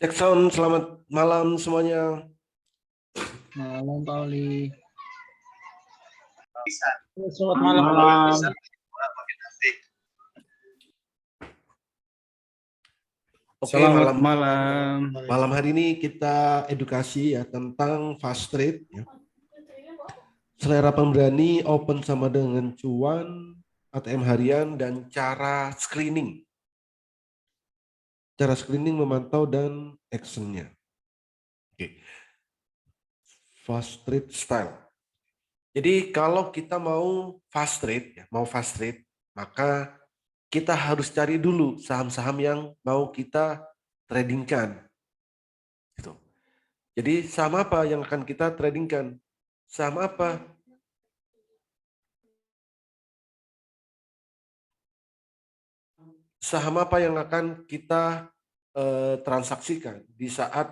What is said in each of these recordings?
Jackson, selamat malam semuanya. Malam Pak Oli. Selamat malam. Oke, Selamat malam. malam hari ini kita edukasi ya tentang fast trade. Ya. Selera pemberani, open sama dengan cuan, ATM harian, dan cara screening. Cara screening memantau dan actionnya. Oke. Fast trade style. Jadi kalau kita mau fast trade, maka kita harus cari dulu saham-saham yang mau kita tradingkan. Gitu. Jadi saham apa yang akan kita tradingkan? Saham apa? Saham apa yang akan kita transaksikan di saat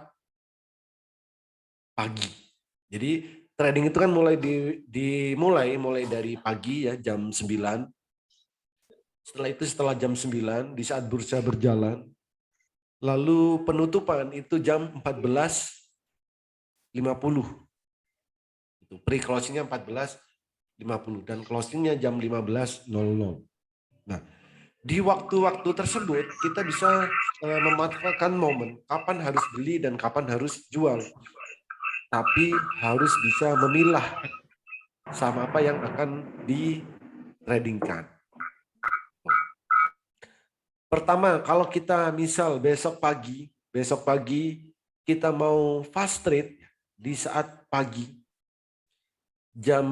pagi. Jadi trading itu kan mulai dari pagi ya jam 9. Setelah jam 9 di saat bursa berjalan. Lalu penutupan itu jam 14.50. Itu pre-closingnya 14.50 dan closingnya jam 15.00. Nah, di waktu-waktu tersebut kita bisa memanfaatkan momen kapan harus beli dan kapan harus jual. Tapi harus bisa memilah saham apa yang akan di-tradingkan. Pertama, kalau kita misal besok pagi kita mau fast trade di saat pagi jam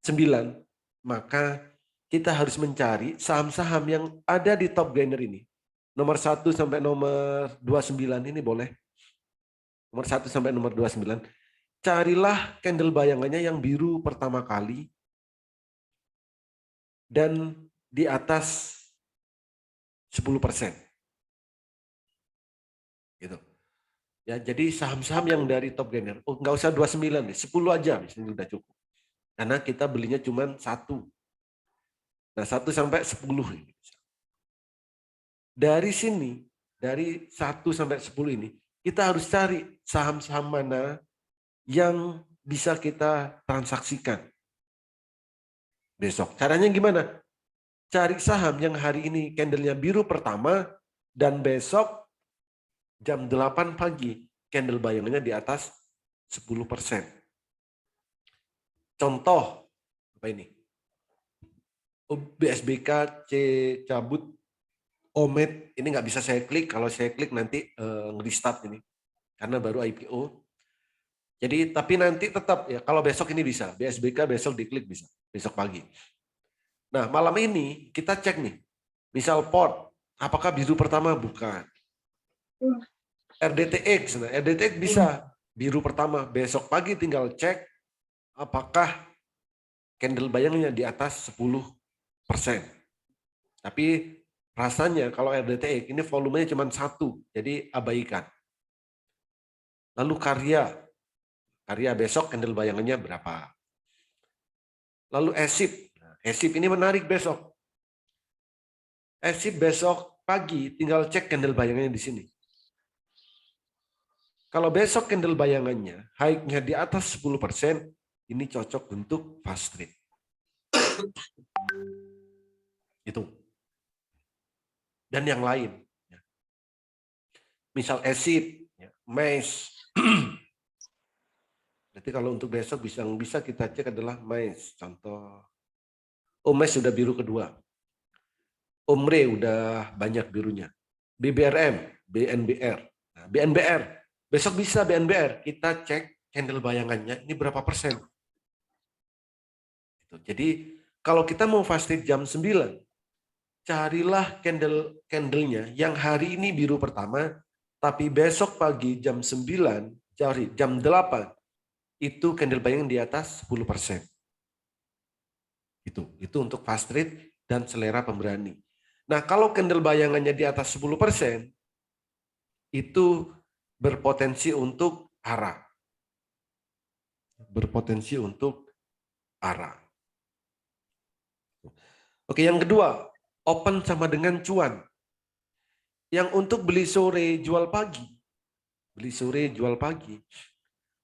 9, maka kita harus mencari saham-saham yang ada di top gainer ini. Nomor 1 sampai nomor 29 ini boleh. Nomor 1 sampai nomor 29. Carilah candle bayangannya yang biru pertama kali dan di atas 10%. Gitu. Ya, jadi saham-saham yang dari top gainer, nggak usah 29 deh, 10 aja misalnya udah cukup. Karena kita belinya cuma 1. Nah, 1 sampai 10 ini. Dari sini, dari 1 sampai 10 ini, kita harus cari saham-saham mana yang bisa kita transaksikan besok. Caranya gimana? Cari saham yang hari ini candlenya biru pertama dan besok jam 8 pagi candle bayangannya di atas 10%. Contoh apa ini? BSBK C cabut, Omed ini nggak bisa saya klik. Kalau saya klik nanti nge-restart ini karena baru IPO. Jadi tapi nanti tetap ya kalau besok ini bisa BSBK besok diklik bisa besok pagi. Nah malam ini kita cek nih, misal port apakah biru pertama? Bukan. RDTX, nah RDTX bisa biru pertama, besok pagi tinggal cek apakah candle bayangnya di atas 10%. Tapi rasanya kalau RDTX ini volumenya cuma 1, jadi abaikan. Lalu karya besok candle bayangannya berapa? Lalu ESIP ini menarik besok. ESIP besok pagi tinggal cek candle bayangannya di sini. Kalau besok candle bayangannya high-nya di atas 10%, ini cocok untuk fast trade. Itu. Dan yang lain. Misal ESIP, MES. Berarti kalau untuk besok bisa kita cek adalah MES. Contoh. MES sudah biru kedua. OMRE udah banyak birunya. BBRM, BNBR. Nah, BNBR, besok bisa BNBR. Kita cek candle bayangannya, ini berapa persen. Jadi kalau kita mau fast trade jam 9, carilah candlenya yang hari ini biru pertama, tapi besok pagi jam 9, jam 8, itu candle bayangan di atas 10%. Itu untuk fast trade dan selera pemberani. Nah, kalau candle bayangannya di atas 10%, itu berpotensi untuk arah. Berpotensi untuk arah. Oke, yang kedua, open sama dengan cuan. yang untuk beli sore jual pagi,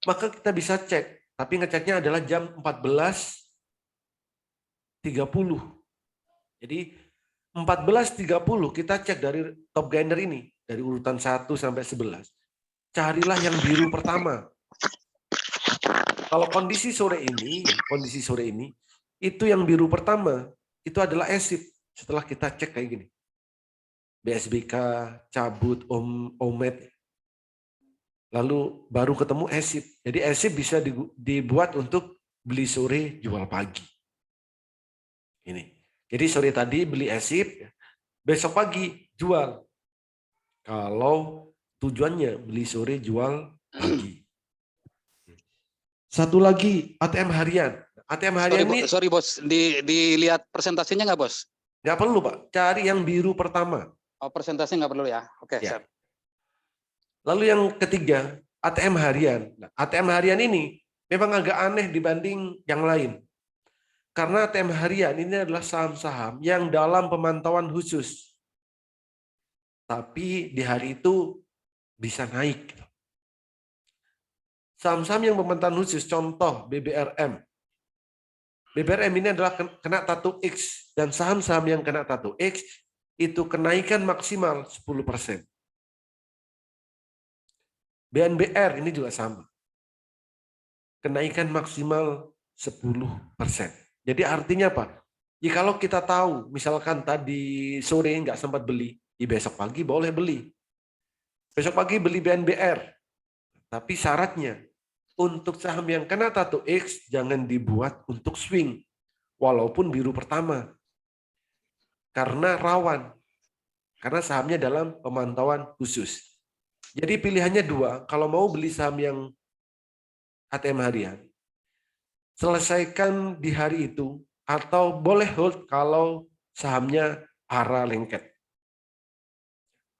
maka kita bisa cek, tapi ngeceknya adalah jam 14.30. Jadi 14.30 kita cek dari top gainer ini, dari urutan 1 sampai 11. Carilah yang biru pertama. Kalau kondisi sore ini, itu yang biru pertama, itu adalah ESIP. Setelah kita cek kayak gini. BSBK, cabut, OMED. Lalu baru ketemu ESIP. Jadi ESIP bisa dibuat untuk beli sore, jual pagi. Ini. Jadi sore tadi beli ESIP, besok pagi jual. Kalau tujuannya beli sore, jual pagi. Satu lagi ATM harian. ATM harian ini Sorry bos, dilihat presentasinya nggak bos? nggak perlu Pak, cari yang biru pertama. Oh presentasinya nggak perlu ya? Oke. Ya. Lalu yang ketiga ATM harian. Nah, ATM harian ini memang agak aneh dibanding yang lain. Karena ATM harian ini adalah saham-saham yang dalam pemantauan khusus. Tapi di hari itu bisa naik. Saham-saham yang pemantauan khusus, contoh BBRM. BBRM ini adalah kena tato X. Dan saham-saham yang kena tato X itu kenaikan maksimal 10%. BNBR ini juga sama. Kenaikan maksimal 10%. Jadi artinya apa? Ya kalau kita tahu, misalkan tadi sore nggak sempat beli, ya besok pagi boleh beli. Besok pagi beli BNBR. Tapi syaratnya, untuk saham yang kena tato X, jangan dibuat untuk swing. Walaupun biru pertama. Karena rawan. Karena sahamnya dalam pemantauan khusus. Jadi pilihannya dua, kalau mau beli saham yang ATM harian, selesaikan di hari itu, atau boleh hold kalau sahamnya ARA lengket.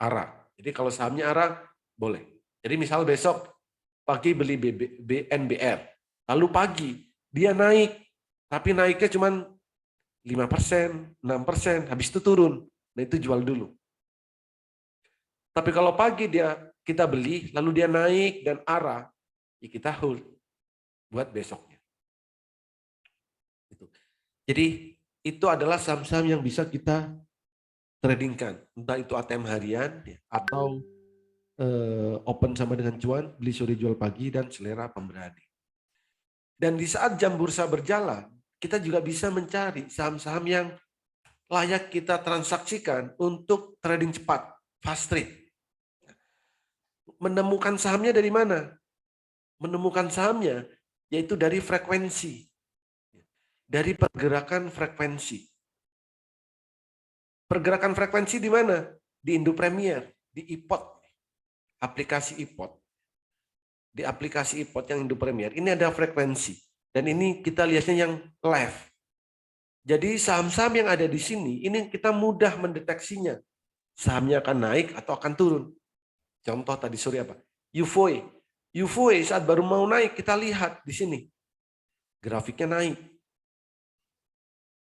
ARA. Jadi kalau sahamnya ARA, boleh. Jadi misal besok pagi beli BNBR, lalu pagi dia naik, tapi naiknya cuma 5%, 6%, habis itu turun. Nah itu jual dulu. Tapi kalau pagi kita beli, lalu dia naik dan ARA, ya kita hold buat besoknya. Jadi itu adalah saham-saham yang bisa kita tradingkan, entah itu ATM harian atau open sama dengan cuan, beli sore jual pagi, dan selera pemberani. Dan di saat jam bursa berjalan, kita juga bisa mencari saham-saham yang layak kita transaksikan untuk trading cepat, fast trade. Menemukan sahamnya dari mana? Menemukan sahamnya yaitu dari frekuensi. Dari pergerakan frekuensi. Pergerakan frekuensi di mana? Di Indo Premier, di iPod. Aplikasi iPod. Di aplikasi iPod yang Indo Premier, ini ada frekuensi. Dan ini kita lihatnya yang live. Jadi saham-saham yang ada di sini, ini kita mudah mendeteksinya. Sahamnya akan naik atau akan turun. Contoh tadi sore apa? UVOE. UVOE saat baru mau naik, kita lihat di sini. Grafiknya naik.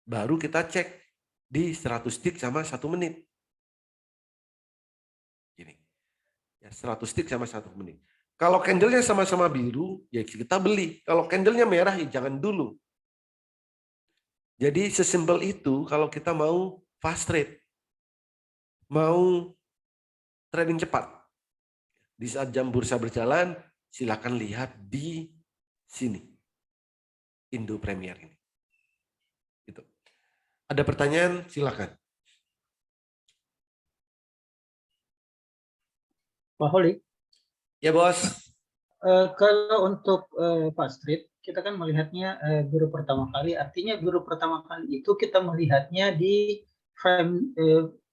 Baru kita cek di 100 tick sama 1 menit. Gini. Ya, 100 tick sama 1 menit. Kalau candlenya sama-sama biru, ya kita beli. Kalau candlenya merah, ya jangan dulu. Jadi sesimpel itu kalau kita mau fast trade. Mau trading cepat. Di saat jam bursa berjalan, silakan lihat di sini. Indo Premier ini. Gitu. Ada pertanyaan? Silakan. Pak Holi, Ya bos. kalau untuk fast trade, kita kan melihatnya biru pertama kali, artinya biru pertama kali itu kita melihatnya di frame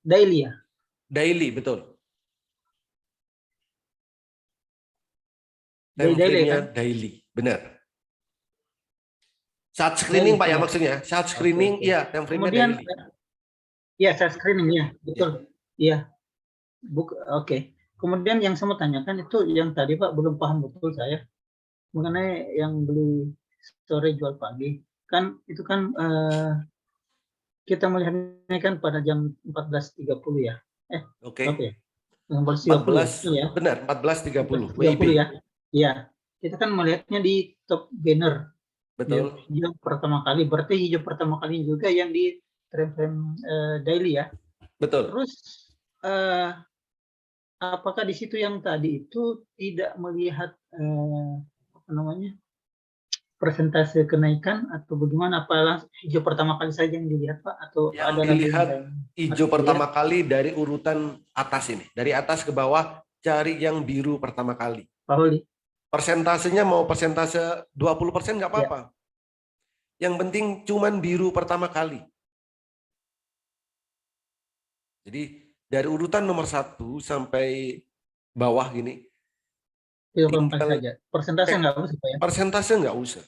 daily ya? Daily, betul. Daily, Frame-nya kan? daily, benar. Saat screening Daily, Pak ya ya. maksudnya? Saat screening, Oke. iya, time frame-nya Kemudian, daily. ya saat screening ya, betul. Iya. Oke. Kemudian yang saya mau tanyakan itu yang tadi Pak belum paham betul saya mengenai yang beli sore jual pagi. Kan itu kan kita melihatnya kan pada jam 14.30 ya. Oke. Oke. 14.30 ya. benar 14.30 14.30 WIB. ya. Iya. Kita kan melihatnya di top banner. Betul. Hijau pertama kali, berarti hijau pertama kali juga yang di frame daily ya. Betul. Terus apakah di situ yang tadi itu tidak melihat apa namanya persentase kenaikan atau bagaimana? Apa hijau pertama kali saja yang dilihat Pak? Atau Yang ada lagi dilihat yang hijau masih pertama kali dari urutan atas ini. Dari atas ke bawah cari yang biru pertama kali. Pak Holi? Persentasenya mau persentase 20% nggak Ya. apa-apa. Yang penting cuman biru pertama kali. Jadi dari urutan nomor 1 sampai bawah gini, Hijau pertama kali tinggal saja. Persentase nggak usah Pak ya? persentase nggak usah.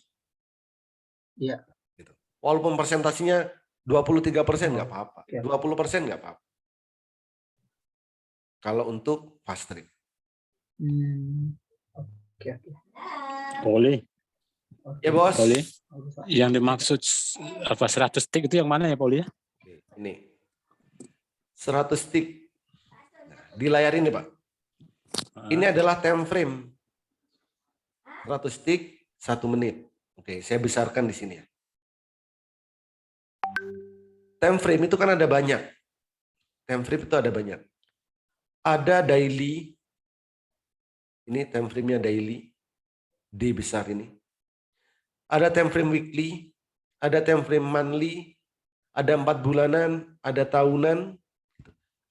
Iya. Gitu. Walaupun persentasenya 23% nggak Oh, apa-apa. oke. 20% nggak apa-apa. Kalau untuk fast trade. Oke, oke. Poli, Ya bos. Poli. Bagus, Pak. Yang dimaksud apa 100 stick itu yang mana ya Poli ya? Ini 100 stick. Nah, di layar ini Pak. Ini adalah time frame. 100 stick 1 menit. Oke, saya besarkan di sini ya. Time frame itu kan ada banyak. Time frame itu ada banyak. Ada daily. Ini time frame-nya daily. D besar ini. Ada time frame weekly, ada time frame monthly, ada 4 bulanan, ada tahunan,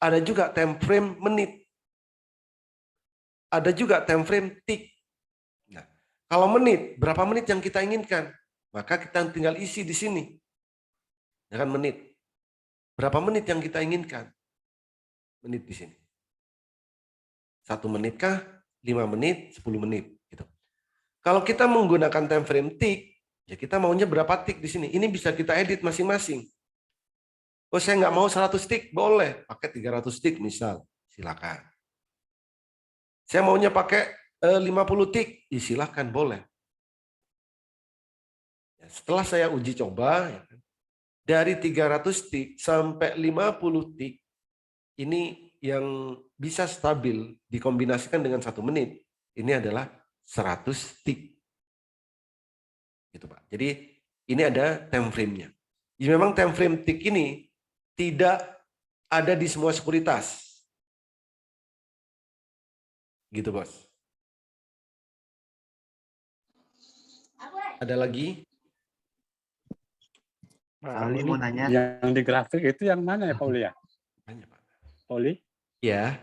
ada juga time frame menit, ada juga time frame tick. Nah, kalau menit, berapa menit yang kita inginkan? Maka kita tinggal isi di sini. Ya kan menit. Berapa menit yang kita inginkan? Menit di sini. 1 menit kah? 5 menit, 10 menit. Gitu. Kalau kita menggunakan time frame tick, ya kita maunya berapa tick di sini. Ini bisa kita edit masing-masing. Oh saya nggak mau 100 tick, boleh. Pakai 300 tick misal, silakan. Saya maunya pakai 50 tick, ya silakan, boleh. Ya, setelah saya uji coba, ya, dari 300 tick sampai 50 tick, ini yang bisa stabil dikombinasikan dengan 1 menit, ini adalah 100 tick. Gitu Pak. Jadi ini ada time frame-nya. Ya, memang time frame tick ini tidak ada di semua sekuritas. Gitu Bos. Ada lagi? Pauli mau nanya. Yang di grafik itu yang mana ya Poli ya? Tanya, Pak. Poli? Ya,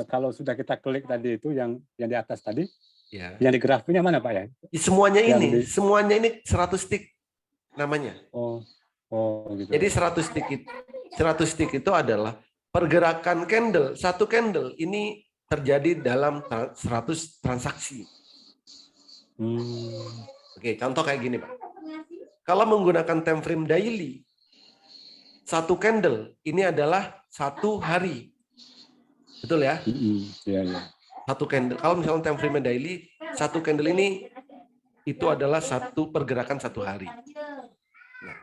Kalau sudah kita klik tadi itu yang di atas tadi, ya. yang di grafiknya mana Pak ya? Semuanya Yang ini, di- semuanya ini 100 tick namanya. Oh gitu. Jadi 100 tick itu adalah pergerakan candle, satu candle ini terjadi dalam 100 transaksi. Oke, contoh kayak gini Pak. Kalau menggunakan time frame daily, satu candle ini adalah 1 hari. Betul ya? Iya, iya. Satu candle. Kalau misalnya time frame daily, satu candle ini itu adalah satu pergerakan 1 hari. Nah,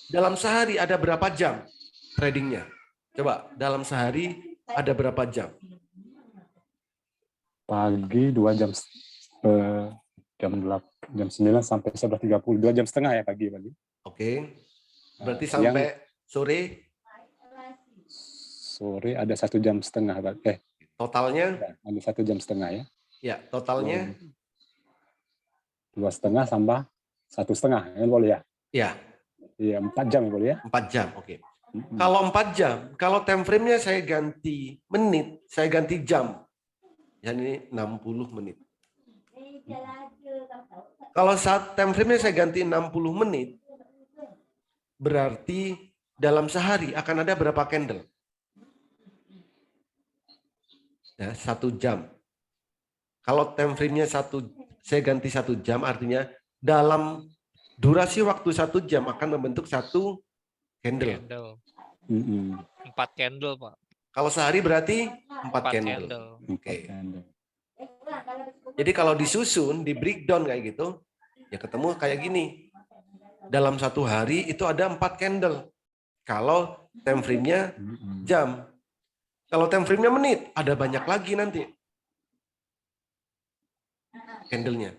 dalam sehari ada berapa jam tradingnya? Coba, dalam sehari ada berapa jam? Pagi 2 jam jam 8, jam 9 sampai 11.30, 2 jam setengah ya pagi. Oke. Berarti Siang. sampai sore Sore ada 1 jam setengah, totalnya? ada 1 jam setengah ya. Ya, totalnya? 2,5 tambah 1,5 ya boleh ya? Ya, Iya 4 jam ya boleh ya? 4 jam. Oke. Kalau 4 jam, kalau time frame-nya saya ganti menit, saya ganti jam. Ya ini 60 menit. Kalau saat time frame-nya saya ganti 60 menit, berarti dalam sehari akan ada berapa candle? Ya, 1 jam. Kalau time frame-nya saya ganti 1 jam, artinya dalam durasi waktu 1 jam akan membentuk 1 candle. 4 candle, Pak. Kalau sehari berarti 4 4 candle. candle. Oke. Jadi kalau disusun, di breakdown kayak gitu, ya ketemu kayak gini. Dalam 1 hari itu ada 4 candle. Kalau time frame-nya jam. Kalau time frame-nya menit, ada banyak lagi nanti candle-nya.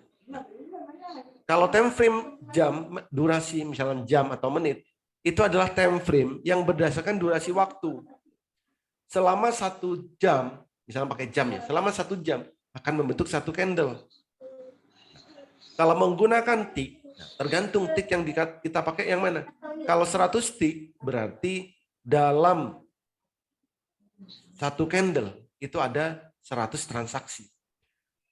Kalau time frame jam, durasi misalnya jam atau menit, itu adalah time frame yang berdasarkan durasi waktu. Selama 1 jam, misalnya pakai jam ya, selama 1 jam akan membentuk 1 candle. Kalau menggunakan tick, tergantung tick yang kita pakai yang mana. Kalau 100 tick berarti dalam 1 candle itu ada 100 transaksi.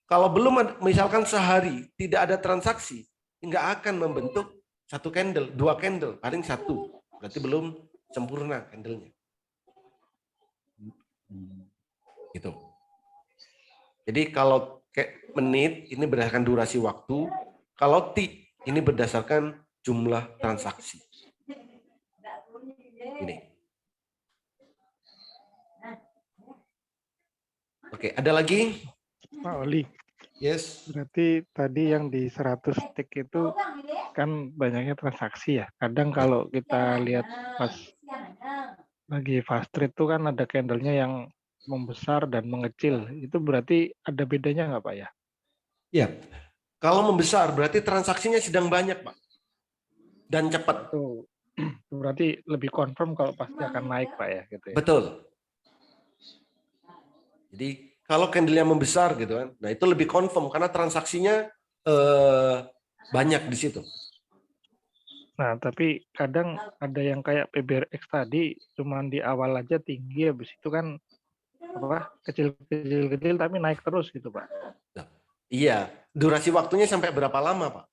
Kalau belum misalkan sehari tidak ada transaksi, nggak akan membentuk 1 candle, 2 candle, paling 1. Berarti belum sempurna candlenya. Gitu. Jadi kalau kayak menit ini berdasarkan durasi waktu, kalau tick ini berdasarkan jumlah transaksi. Ini. Oke, ada lagi? Pak Oli, Yes. berarti tadi yang di 100 tick itu kan banyaknya transaksi ya. Kadang kalau kita lihat pas lagi fast trade itu kan ada candlenya yang membesar dan mengecil. Itu berarti ada bedanya nggak Pak ya? Ya, kalau membesar berarti transaksinya sedang banyak, Pak. Dan cepat. Itu berarti lebih confirm kalau pasti akan naik Pak ya gitu ya. Betul. Jadi kalau candle-nya membesar gitu kan, nah itu lebih confirm karena transaksinya banyak di situ. Nah, tapi kadang ada yang kayak PBRX tadi cuman di awal aja tinggi, habis itu kan apa kecil tapi naik terus gitu Pak. Nah, iya, durasi waktunya sampai berapa lama, Pak?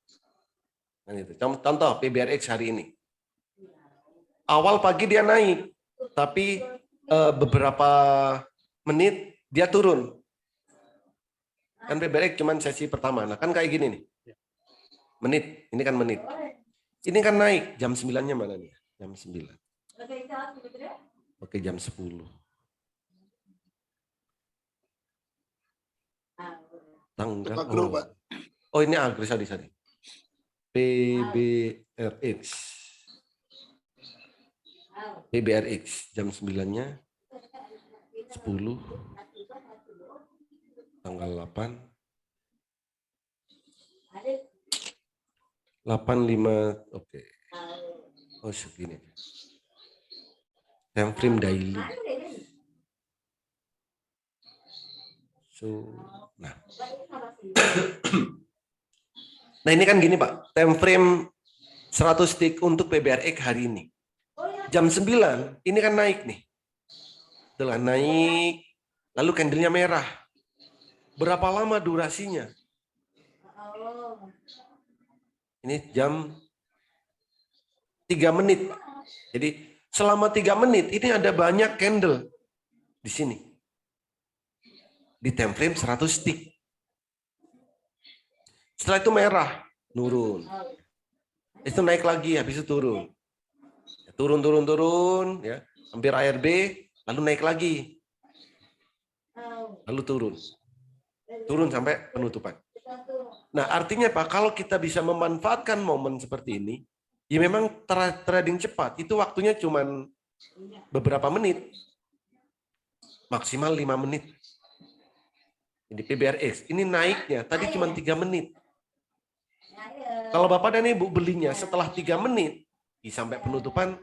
Nah, itu. Contoh PBRX hari ini. Awal pagi dia naik, tapi beberapa menit dia turun. Kan PBRX cuman sesi pertama. Nah, kan kayak gini nih. Menit, ini kan menit. Ini kan naik, jam 9-nya mana nih? Jam 9. Oke, jam 10. Tanggal. Oh, ini agri tadi. PBRX. PBRX jam 9-nya 10 tanggal 8 85 oke. Oh, segini. Time frame daily. So, nah. Nah, ini kan gini, Pak. Time frame 100 tick untuk PBRX hari ini. Jam 9, ini kan naik nih. Setelah naik, lalu candlenya merah. Berapa lama durasinya? Ini jam 3 menit. Jadi selama 3 menit ini ada banyak candle di sini. Di time frame 100 tick. Setelah itu merah, nurun. Itu naik lagi, habis itu turun. Turun, ya, hampir ARB, lalu naik lagi. Lalu turun. Turun sampai penutupan. Nah, artinya Pak, kalau kita bisa memanfaatkan momen seperti ini, ya memang trading cepat, itu waktunya cuma beberapa menit. Maksimal 5 menit. Jadi PBRX, ini naiknya, tadi cuma 3 menit. Kalau Bapak dan Ibu belinya setelah 3 menit, sampai penutupan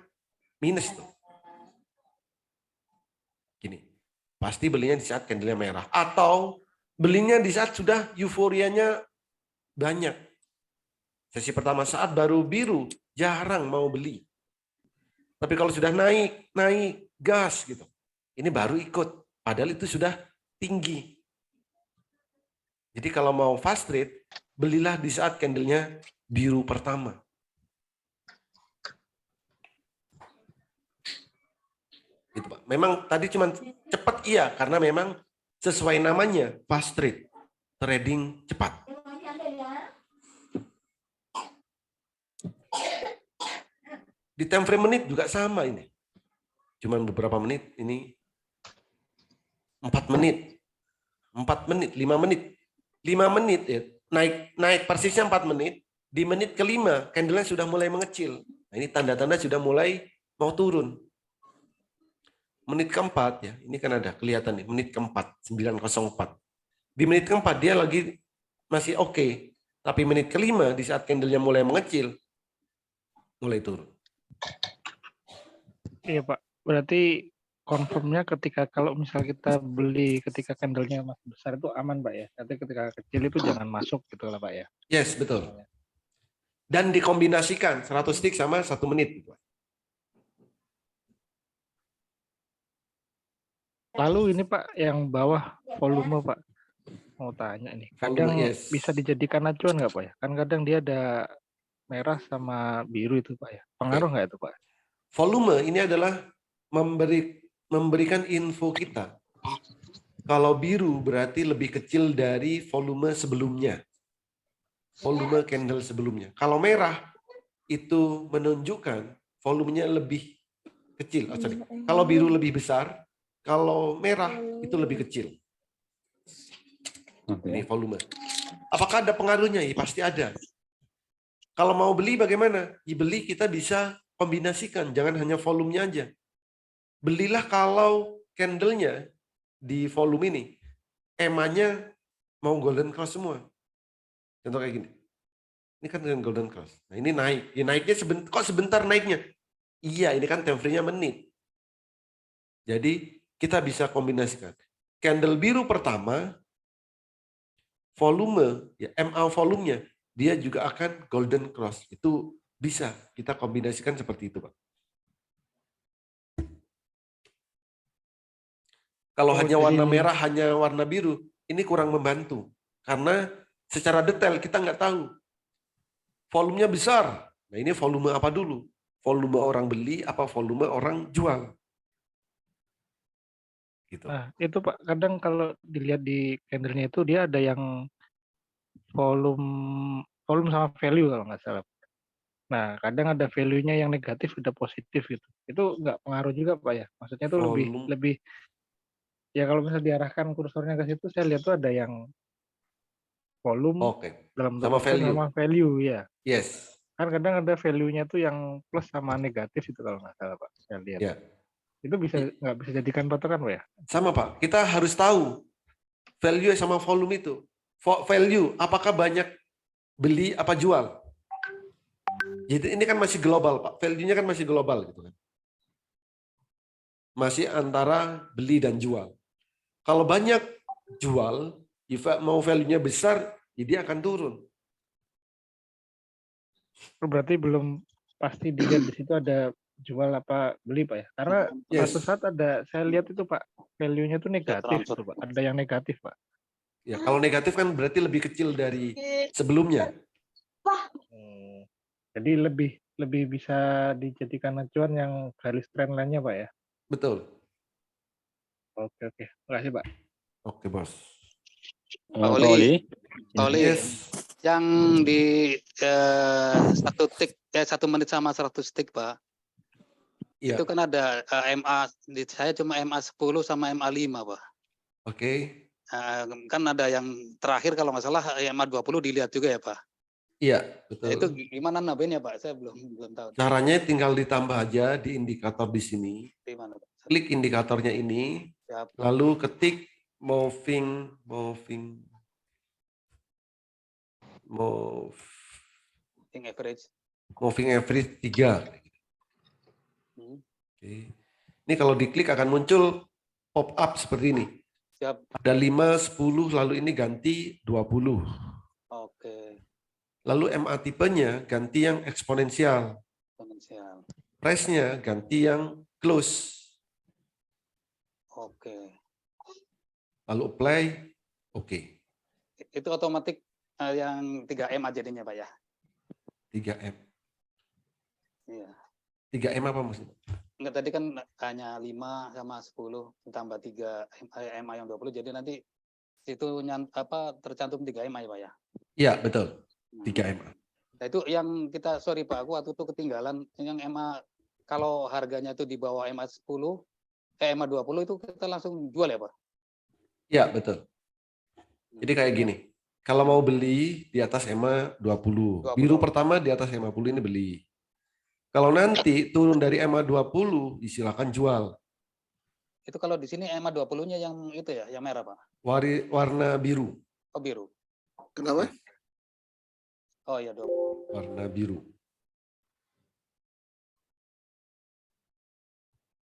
minus tuh. Gini, pasti belinya di saat candlenya merah. Atau belinya di saat sudah euforianya banyak. Sesi pertama saat baru biru, jarang mau beli. Tapi kalau sudah naik, gas gitu. Ini baru ikut, padahal itu sudah tinggi. Jadi kalau mau fast trade, belilah di saat candlenya biru pertama. Gitu, Pak. Memang tadi cuma cepat iya, karena memang sesuai namanya fast trade, trading cepat. Di time frame menit juga sama ini. Cuman beberapa menit, ini 4 menit, 4 menit, 5 menit. 5 menit ya, naik persisnya 4 menit, di menit kelima candlenya sudah mulai mengecil. Nah, ini tanda-tanda sudah mulai mau turun. menit keempat ya, ini kan ada kelihatan nih, menit keempat 9.04. Di menit keempat dia lagi masih oke, tapi menit kelima di saat candlenya mulai mengecil, mulai turun. Iya Pak, berarti confirmnya ketika kalau misal kita beli ketika candlenya masih besar itu aman Pak ya. Nanti ketika kecil itu jangan masuk gitu lah Pak ya. Yes, betul. Dan dikombinasikan 100 tick sama 1 menit. Lalu ini Pak yang bawah volume Pak, mau tanya nih. Kadang Volume, yes. bisa dijadikan acuan nggak Pak ya? Kan kadang dia ada merah sama biru itu Pak ya. Pengaruh nggak itu Pak? Volume ini adalah memberikan info kita. Kalau biru berarti lebih kecil dari volume sebelumnya. Volume candle sebelumnya. Kalau merah itu menunjukkan volumenya lebih kecil. Oh, sorry. Kalau biru lebih besar, kalau merah itu lebih kecil. Ini volume. Apakah ada pengaruhnya? Ya, pasti ada. Kalau mau beli bagaimana? Ya, beli kita bisa kombinasikan, jangan hanya volumenya aja. Belilah kalau candlenya di volume ini, EMA-nya mau golden cross semua. Contoh kayak gini. Ini kan dengan golden cross. Nah ini naik. Ya naiknya kok sebentar naiknya? Iya, ini kan time frame-nya menit. Jadi kita bisa kombinasikan. Candle biru pertama, volume, ya MA volumenya, dia juga akan golden cross. Itu bisa kita kombinasikan seperti itu, Pak. Kalau hanya warna merah, hanya warna biru, ini kurang membantu. Karena secara detail kita nggak tahu. Volumenya besar. Nah ini volume apa dulu? Volume orang beli apa volume orang jual? Gitu. Nah itu Pak, kadang kalau dilihat di candlenya itu dia ada yang volume sama value kalau nggak salah. Nah, kadang ada value-nya yang negatif udah positif gitu. Itu nggak pengaruh juga Pak ya? Maksudnya itu lebih ya kalau misalnya diarahkan kursornya ke situ, saya lihat tuh ada yang volume dalam sama value ya. Yes. Kan kadang ada value-nya tuh yang plus sama negatif itu kalau nggak salah Pak. Saya lihat. Ya. Itu nggak bisa jadikan patokan Pak ya? Sama Pak. Kita harus tahu value sama volume itu. Value, apakah banyak beli apa jual? Jadi ini kan masih global Pak. Value-nya kan masih global gitu kan. Masih antara beli dan jual. Kalau banyak jual, mau value-nya besar, ya dia akan turun. Berarti belum pasti dilihat di situ ada jual apa beli Pak ya? Karena suatu saat ada, saya lihat itu Pak, value-nya itu negatif itu Pak. Ada yang negatif Pak. Ya, kalau negatif kan berarti lebih kecil dari sebelumnya. Jadi lebih bisa dijadikan acuan yang garis trend lainnya Pak ya? Betul. Oke. Terima kasih Pak. Oke bos. Pak Oli, Yes. yang di 1 menit sama 100 tick Pak. Ya. Itu kan ada MA, saya cuma MA 10 sama MA 5 Pak. Oke. Kan ada yang terakhir kalau nggak salah MA 20 dilihat juga ya Pak. Iya, betul. Itu gimana nabennya Pak? Saya belum tahu. Caranya tinggal ditambah aja di indikator di sini. Di mana Pak? Klik indikatornya ini, Siap. lalu ketik moving average 3. Oke. Ini kalau diklik akan muncul pop up seperti ini. Siap. Ada 5, 10, lalu ini ganti 20. Oke. Lalu MA tipenya ganti yang eksponensial. Price-nya ganti yang close. Oke. Lalu apply, oke. Itu otomatis yang 3M aja jadinya Pak ya? 3M. Iya. 3M apa maksudnya? Enggak, tadi kan hanya 5 sama 10 ditambah 3 MA yang 20, jadi nanti itu tercantum 3 MA ya Pak ya? Iya, betul. 3 MA. Nah itu yang kita, sorry Pak, aku waktu itu ketinggalan yang MA, kalau harganya itu di bawah MA 10, MA 20 itu kita langsung jual ya Pak? Iya, betul. Jadi kayak gini, kalau mau beli di atas MA 20, biru pertama di atas MA 10 ini beli. Kalau nanti turun dari MA 20, silakan jual. Itu kalau di sini EMA 20-nya yang itu ya, yang merah, Pak. Warna biru. Oh, biru. Kenapa? Oh iya, 20. Warna biru.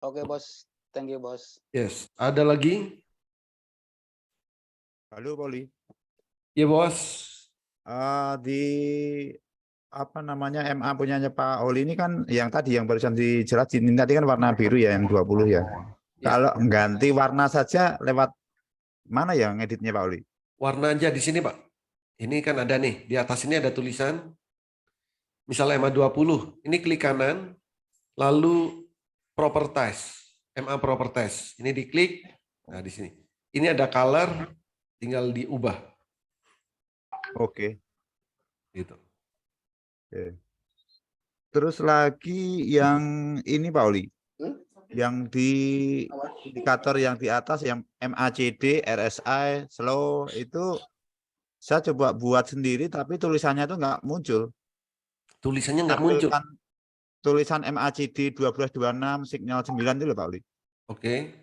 Oke, Bos. Thank you, Bos. Yes. Ada lagi? Halo, Poli. Ya, Bos. Di apa namanya MA punyanya Pak Oli ini kan yang tadi yang barusan dijelasin ini tadi kan warna biru ya yang 20 ya. Kalau ganti warna saja lewat mana ya ngeditnya Pak Oli? Warna aja di sini, Pak. Ini kan ada nih, di atas ini ada tulisan, misalnya MA 20. Ini klik kanan, lalu Properties. MA Properties. Ini diklik, nah di sini. Ini ada color, tinggal diubah. Oke. Gitu. Oke. Terus lagi yang ini Pak Oli. Yang di indikator yang di atas yang MACD, RSI, slow itu saya coba buat sendiri tapi tulisannya itu nggak muncul. Tulisannya nggak muncul. Tulisan MACD 1226 signal 9 itu loh Pak Oli. Oke.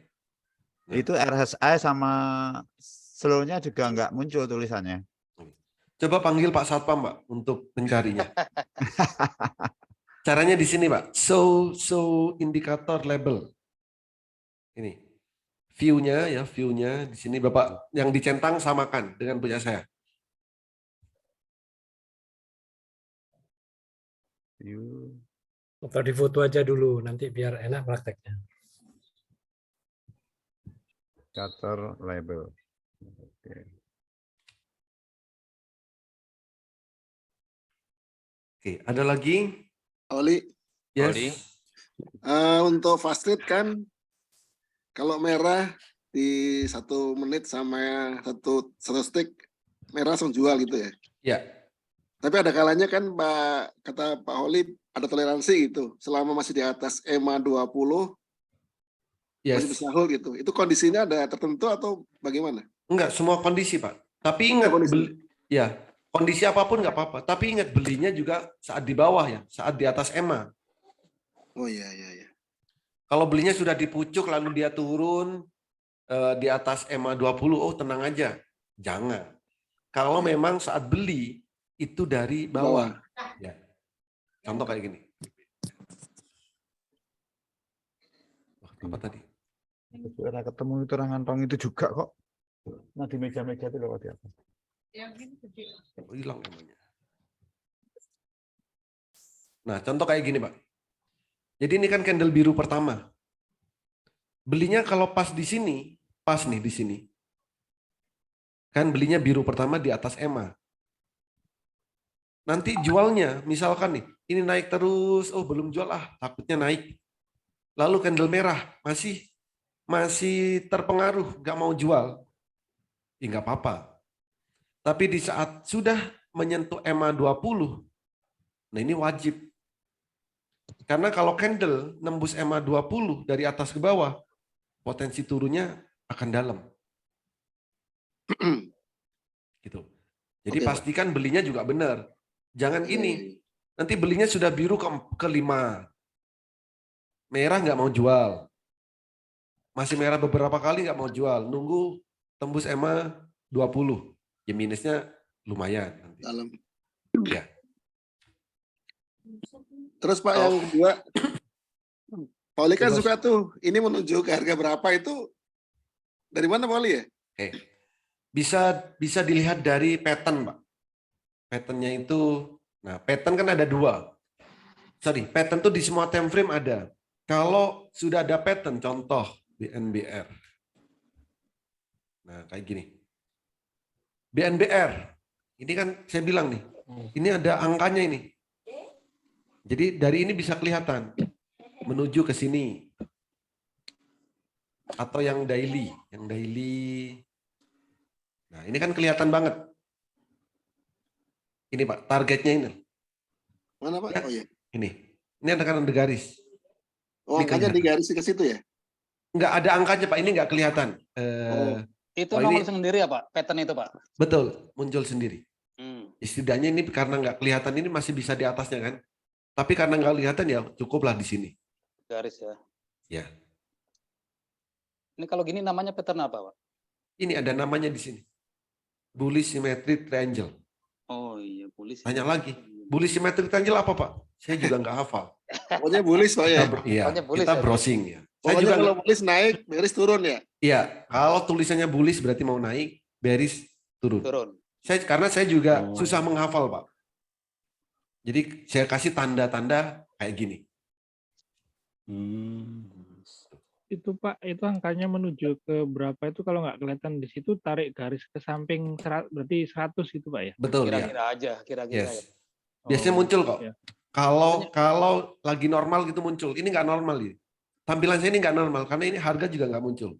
Nah. Itu RSI sama slow-nya juga nggak muncul tulisannya. Coba panggil Pak Satpam, Pak, untuk mencarinya. Caranya di sini, Pak. Show indikator label. Ini. View-nya ya, view-nya di sini Bapak yang dicentang samakan dengan punya saya. View. Atau di foto aja dulu, nanti biar enak prakteknya. Indikator label. Oke. Oke, ada lagi? Oli, Yes. Oli. untuk fast rate kan kalau merah di 1 menit sama satu stick merah langsung jual gitu ya. Ya. Tapi ada kalanya kan kata Pak Oli ada toleransi gitu. Selama masih di atas EMA 20 masih Yes. bisa hold gitu. Itu kondisinya ada tertentu atau bagaimana? Enggak, semua kondisi, Pak. Tapi ingat, ya, kondisi apapun nggak apa-apa. Tapi ingat belinya juga saat di bawah ya, saat di atas EMA. Oh iya. Kalau belinya sudah di pucuk lalu dia turun di atas EMA 20, oh tenang aja. Jangan. Kalau memang saat beli itu dari bawah. Ya. Contoh kayak gini. Apa tadi? Suara ketemu itu orang ngantong itu juga kok. Nah di meja-meja itu lewat di atas. Oh, hilang namanya. Nah, contoh kayak gini, Pak. Jadi ini kan candle biru pertama. Belinya kalau pas di sini, pas nih di sini. Kan belinya biru pertama di atas EMA. Nanti jualnya, misalkan nih, ini naik terus, oh belum jual takutnya naik. Lalu candle merah masih terpengaruh, nggak mau jual. Ya nggak apa-apa. Tapi di saat sudah menyentuh EMA 20, nah ini wajib. Karena kalau candle nembus EMA 20 dari atas ke bawah, potensi turunnya akan dalam. Gitu. Jadi Oke, pastikan belinya juga benar. Jangan ini. Nanti belinya sudah biru ke 5. Merah nggak mau jual. Masih merah beberapa kali nggak mau jual. Nunggu tembus EMA 20. Ya minusnya lumayan. Nanti. Dalam. Ya. Terus Pak yang kedua, Pak Oli kan suka tuh, ini menuju ke harga berapa itu dari mana Pak Oli ya? Oke. Bisa dilihat dari pattern, Pak. Patternnya itu, nah pattern kan ada 2. Pattern tuh di semua time frame ada. Kalau sudah ada pattern, contoh BNBR. Nah kayak gini. BNBR, ini kan saya bilang nih, ini ada angkanya ini. Jadi dari ini bisa kelihatan menuju ke sini. Atau yang daily, Nah, ini kan kelihatan banget. Ini Pak, targetnya ini. Mana Pak? Ya, Oh iya. Ini ada kan ada garis. Oh, Ini angkanya kelihatan. digaris ke situ ya? Enggak ada angkanya Pak, ini enggak kelihatan. Itu Oh, nomor ini- sendiri ya Pak? Pattern itu Pak? Betul, muncul sendiri. Hmm. Setidaknya ini karena nggak kelihatan ini masih bisa di atasnya kan. Tapi karena nggak kelihatan ya cukuplah di sini. Garis ya. Ya. Ini kalau gini namanya pattern apa, Pak? Ini ada namanya di sini. Bullish Symmetric Triangle. Oh iya, polisi. Tanya lagi. Bullish Symmetric Triangle apa, Pak? Saya juga nggak hafal. Pokoknya bullish Pak ya. Iya, Pokoknya bullish kita ya, Pak. browsing ya. Saya Pokoknya juga kalau bullish naik, bearish turun ya. iya, kalau tulisannya bullish berarti mau naik, bearish turun. Turun. Karena saya juga Oh. susah menghafal, Pak. Jadi saya kasih tanda-tanda kayak gini. Itu Pak, itu angkanya menuju ke berapa itu kalau nggak kelihatan di situ tarik garis ke samping berarti 100 gitu Pak ya? Betul ya. Kira-kira aja, kira-kira. Yes. Ya. Biasanya muncul kok. ya. Kalau lagi normal gitu muncul. Ini nggak normal ini. Tampilan saya ini nggak normal karena ini harga juga nggak muncul.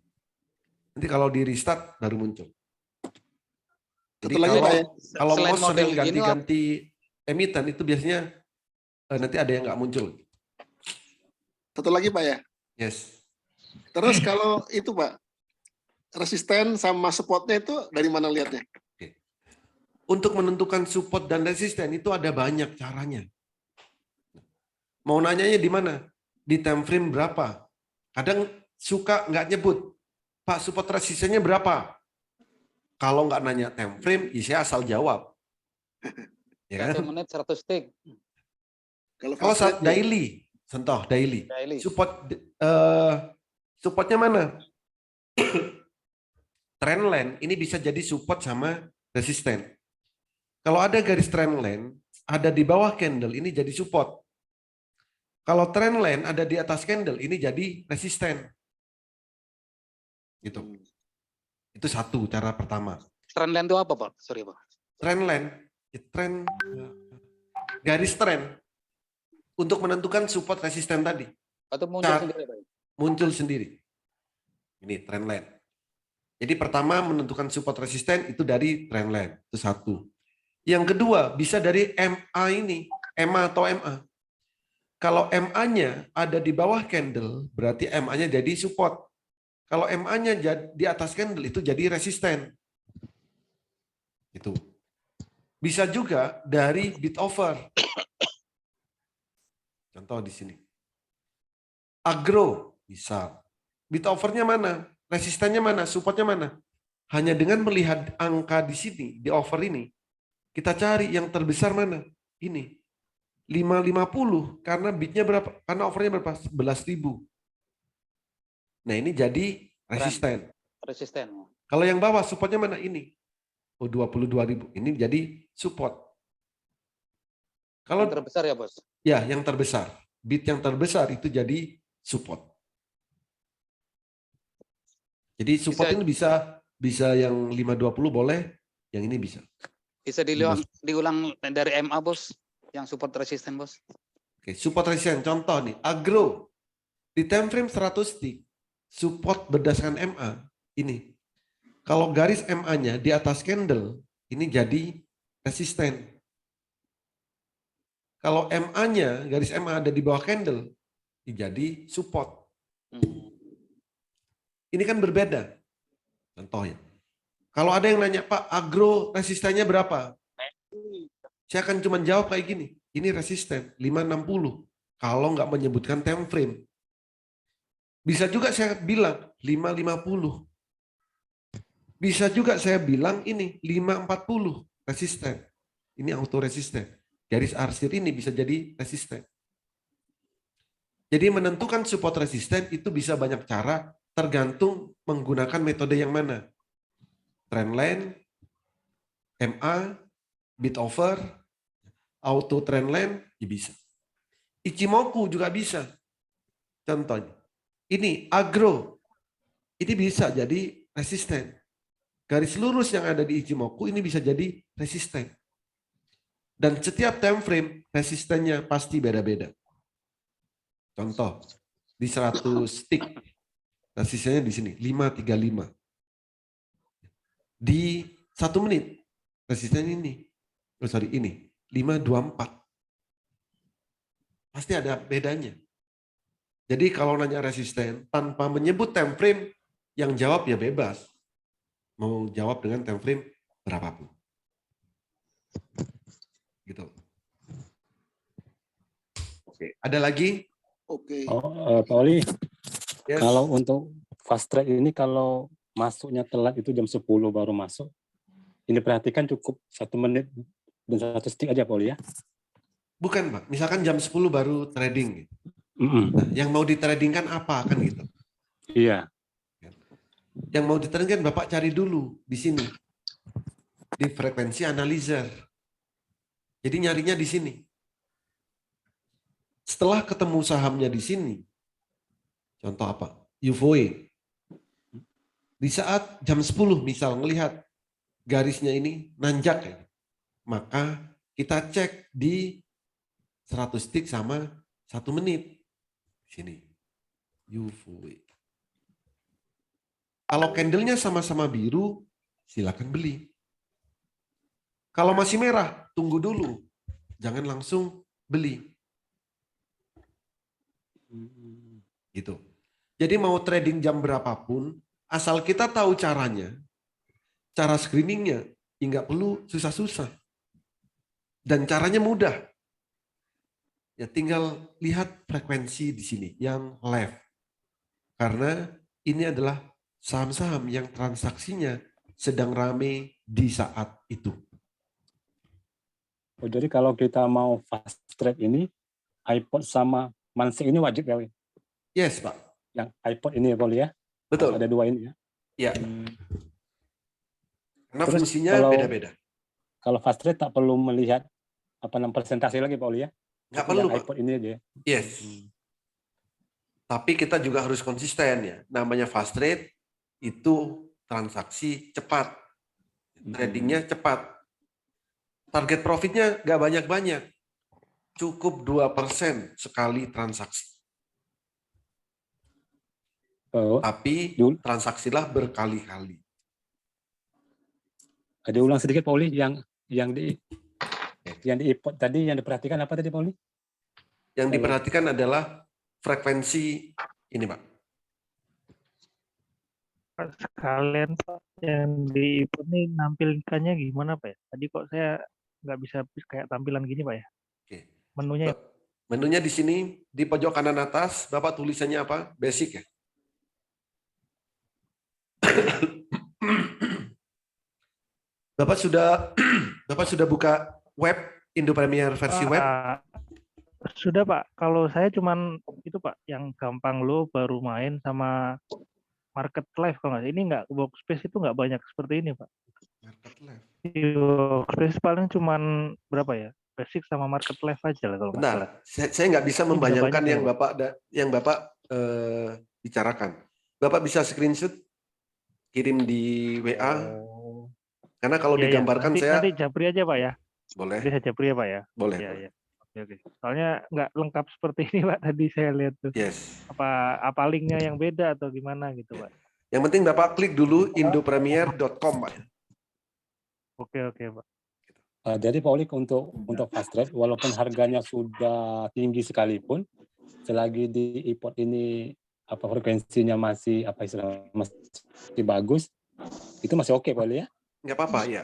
Nanti kalau di restart baru muncul. Jadi Satu lagi Pak ya. kalau Selain mau model sering gini, ganti-ganti emiten itu biasanya nanti ada yang nggak muncul. Satu lagi Pak ya. Yes. Terus kalau itu Pak, resisten sama supportnya itu dari mana lihatnya? Untuk menentukan support dan resisten itu ada banyak caranya. Mau nanyanya di mana? Di time frame berapa? Kadang suka nggak nyebut. Pak, support resistennya berapa? Kalau nggak nanya time frame, ya saya asal jawab. Ya 1 kan? menit 100 tick. Kalau Kalau fast rate, daily, contoh daily. Daily. Supportnya mana? Trendline ini bisa jadi support sama resisten. Kalau ada garis trendline ada di bawah candle ini jadi support. Kalau trendline ada di atas candle ini jadi resisten. Gitu. Itu satu cara pertama. Trendline itu apa, Pak? Sorry, Pak. Trendline, garis trend untuk menentukan support resisten tadi. Atau muncul sendiri, Pak? Muncul sendiri. Ini trendline. Jadi pertama menentukan support resisten itu dari trendline. Itu satu. Yang kedua bisa dari MA ini. MA atau MA. Kalau MA-nya ada di bawah candle, berarti MA-nya jadi support. Kalau MA-nya di atas candle itu jadi resisten. Itu. Bisa juga dari bid offer. Contoh di sini. Agro bisa. Bid offer-nya mana? Resistennya mana? Supportnya mana? Hanya dengan melihat angka di sini, di offer ini, kita cari yang terbesar mana? Ini. 550 karena bidnya berapa? Karena offernya berapa? 11.000. Nah, ini jadi resisten. Resisten. Kalau yang bawah supportnya mana? Ini. Oh, 22.000. Ini jadi support. Kalau Yang terbesar ya, Bos? ya, yang terbesar. Bid yang terbesar itu jadi support. Jadi support ini bisa yang 520 boleh, yang ini bisa. Bisa diulang dari MA, Bos? Yang support resisten, Bos? Oke, support resisten. Contoh nih, agro. Di time frame 100 tick, support berdasarkan MA. Ini. Kalau garis MA-nya di atas candle, ini jadi resisten. Kalau MA-nya, garis MA ada di bawah candle, ini jadi support. Ini kan berbeda. Contohnya. Kalau ada yang nanya, Pak, agro resistennya berapa? Saya akan cuma jawab kayak gini. Ini resisten 560. Kalau nggak menyebutkan time frame. Bisa juga saya bilang 550. Bisa juga saya bilang ini 540 resisten. Ini auto resisten. Garis arsir ini bisa jadi resisten. Jadi menentukan support resisten itu bisa banyak cara tergantung menggunakan metode yang mana. Trendline, MA, bid offer, auto trendline, ya bisa. Ichimoku juga bisa. Contohnya, ini agro, ini bisa jadi resisten. Garis lurus yang ada di Ichimoku ini bisa jadi resisten. Dan setiap time frame resistennya pasti beda-beda. Contoh, di 100 tick, resistennya di sini, 535. Di 1 menit, resisten ini, ini, 524. Pasti ada bedanya. Jadi kalau nanya resisten, tanpa menyebut time frame, yang jawab ya bebas. Mau jawab dengan time frame berapapun. Gitu. Oke, ada lagi? Oke. Pak Oli, Yes. kalau untuk fast trade ini kalau masuknya telat itu jam 10 baru masuk. Ini perhatikan cukup 1 menit dan 1 stick aja, Pauli ya. Bukan, Pak. Misalkan jam 10 baru trading. Mm-mm. Nah, yang mau ditradingkan apa kan gitu. Iya. Yang mau ditradingkan Bapak cari dulu di sini. Di frekuensi analyzer. Jadi nyarinya di sini. Setelah ketemu sahamnya di sini, contoh apa? UVOE. Di saat jam 10 misal ngelihat garisnya ini nanjak ya, maka kita cek di 100 stick sama 1 menit. Sini. UVOE. Kalau candlenya sama-sama biru, silakan beli. Kalau masih merah, tunggu dulu. Jangan langsung beli. Gitu. Jadi mau trading jam berapapun, asal kita tahu caranya, cara screeningnya, nggak perlu susah-susah. Dan caranya mudah. Ya tinggal lihat frekuensi di sini yang left. Karena ini adalah saham-saham yang transaksinya sedang rame di saat itu. Oh, jadi kalau kita mau fast trade ini, iPod sama Mansik ini wajib ya? Yes, Pak. Yang iPod ini ya, Pauli ya? Betul. Ada 2 ini ya? Ya. Karena Terus fungsinya beda-beda. Kalau fast trade tak perlu melihat presentasi lagi, Pauli ya? Nggak perlu, Pak. iPod ini aja ya? Yes. Tapi kita juga harus konsisten ya. Namanya fast trade itu transaksi cepat. Tradingnya cepat. Target profitnya nggak banyak-banyak. Cukup 2% sekali transaksi. Tapi transaksilah berkali-kali. Ada ulang sedikit, Pauli, yang di iPod tadi yang diperhatikan apa tadi, Pauli? Yang diperhatikan adalah frekuensi ini, Pak. Sekalian Pak, yang di input nih nampilkannya gimana Pak ya? Tadi kok saya nggak bisa kayak tampilan gini Pak ya? Oke. Menunya Menunya di sini, di pojok kanan atas, Bapak tulisannya apa? Basic ya? Bapak sudah buka web Indo Premier versi web? Sudah Pak, kalau saya cuman itu Pak, yang gampang lo baru main sama market live kalau nggak. Ini nggak workspace itu nggak banyak seperti ini Pak. Market live. Workspace paling cuman berapa ya? Basic sama market live aja lah kalau nggak salah. Benar, saya nggak bisa membayangkan yang Bapak bicarakan. Bapak bisa screenshot, kirim di WA. Karena kalau digambarkan nanti japri aja Pak ya. Boleh. Nanti saya japri ya Pak ya. Boleh. Ya. Oke. Soalnya nggak lengkap seperti ini Pak. Tadi saya lihat tuh. Yes. Apa linknya yang beda atau gimana gitu Pak. Yang penting Bapak klik dulu indopremier.com Pak. Oke Pak. Jadi Paulik untuk fast trade, walaupun harganya sudah tinggi sekalipun, selagi di iPod ini frekuensinya masih masih bagus, itu masih oke Paulik ya? Nggak apa-apa ya.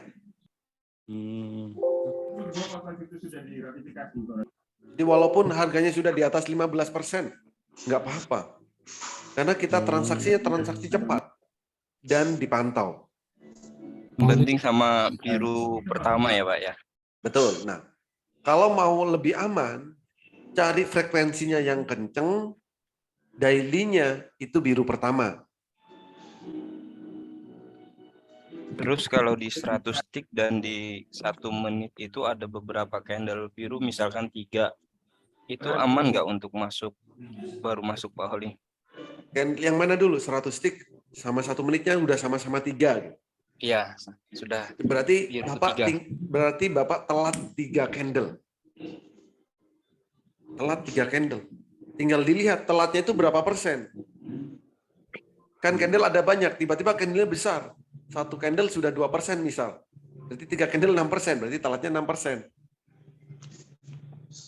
Jadi walaupun harganya sudah di atas 15%, nggak apa-apa. Karena kita transaksi cepat dan dipantau. Penting sama biru pertama ya Pak ya? Betul. Nah, kalau mau lebih aman, cari frekuensinya yang kenceng, daily-nya itu biru pertama. Terus kalau di 100 tick dan di 1 menit itu ada beberapa candle biru, misalkan 3. Itu aman nggak untuk baru masuk Pak Holi? Yang mana dulu? 100 tick sama 1 menitnya udah sama-sama 3 gitu. Iya, sudah. Berarti Bapak telat 3 candle. Telat 3 candle. Tinggal dilihat telatnya itu berapa persen. Kan candle ada banyak, tiba-tiba candle-nya besar. 1 candle sudah 2% misal. Berarti 3 candle 6%, berarti telatnya 6%.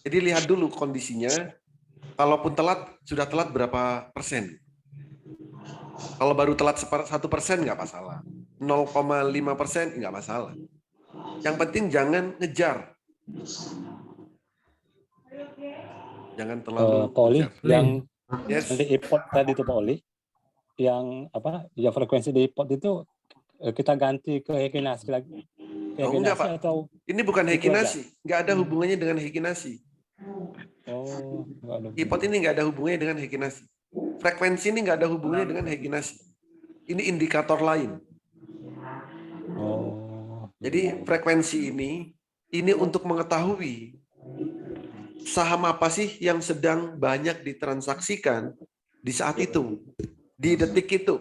Jadi lihat dulu kondisinya. Kalaupun telat, sudah telat berapa persen. Kalau baru telat 1% nggak masalah. 0,5% nggak masalah. Yang penting jangan ngejar. Jangan terlalu Pauli, yang yes. di iPod tadi itu Pauli, yang apa? Yang frekuensi di iPod itu kita ganti ke Hekinasi lagi. Ke Oh, enggak, Hekinasi Pak. atau Ini bukan itu aja? Hekinasi, nggak ada hubungannya dengan Hekinasi. Oh, enggak ada. iPod ini nggak ada hubungannya dengan Hekinasi. Frekuensi ini nggak ada hubungannya dengan Hekinasi. Ini indikator lain. Oh. Jadi frekuensi ini untuk mengetahui saham apa sih yang sedang banyak ditransaksikan di saat itu, di detik itu.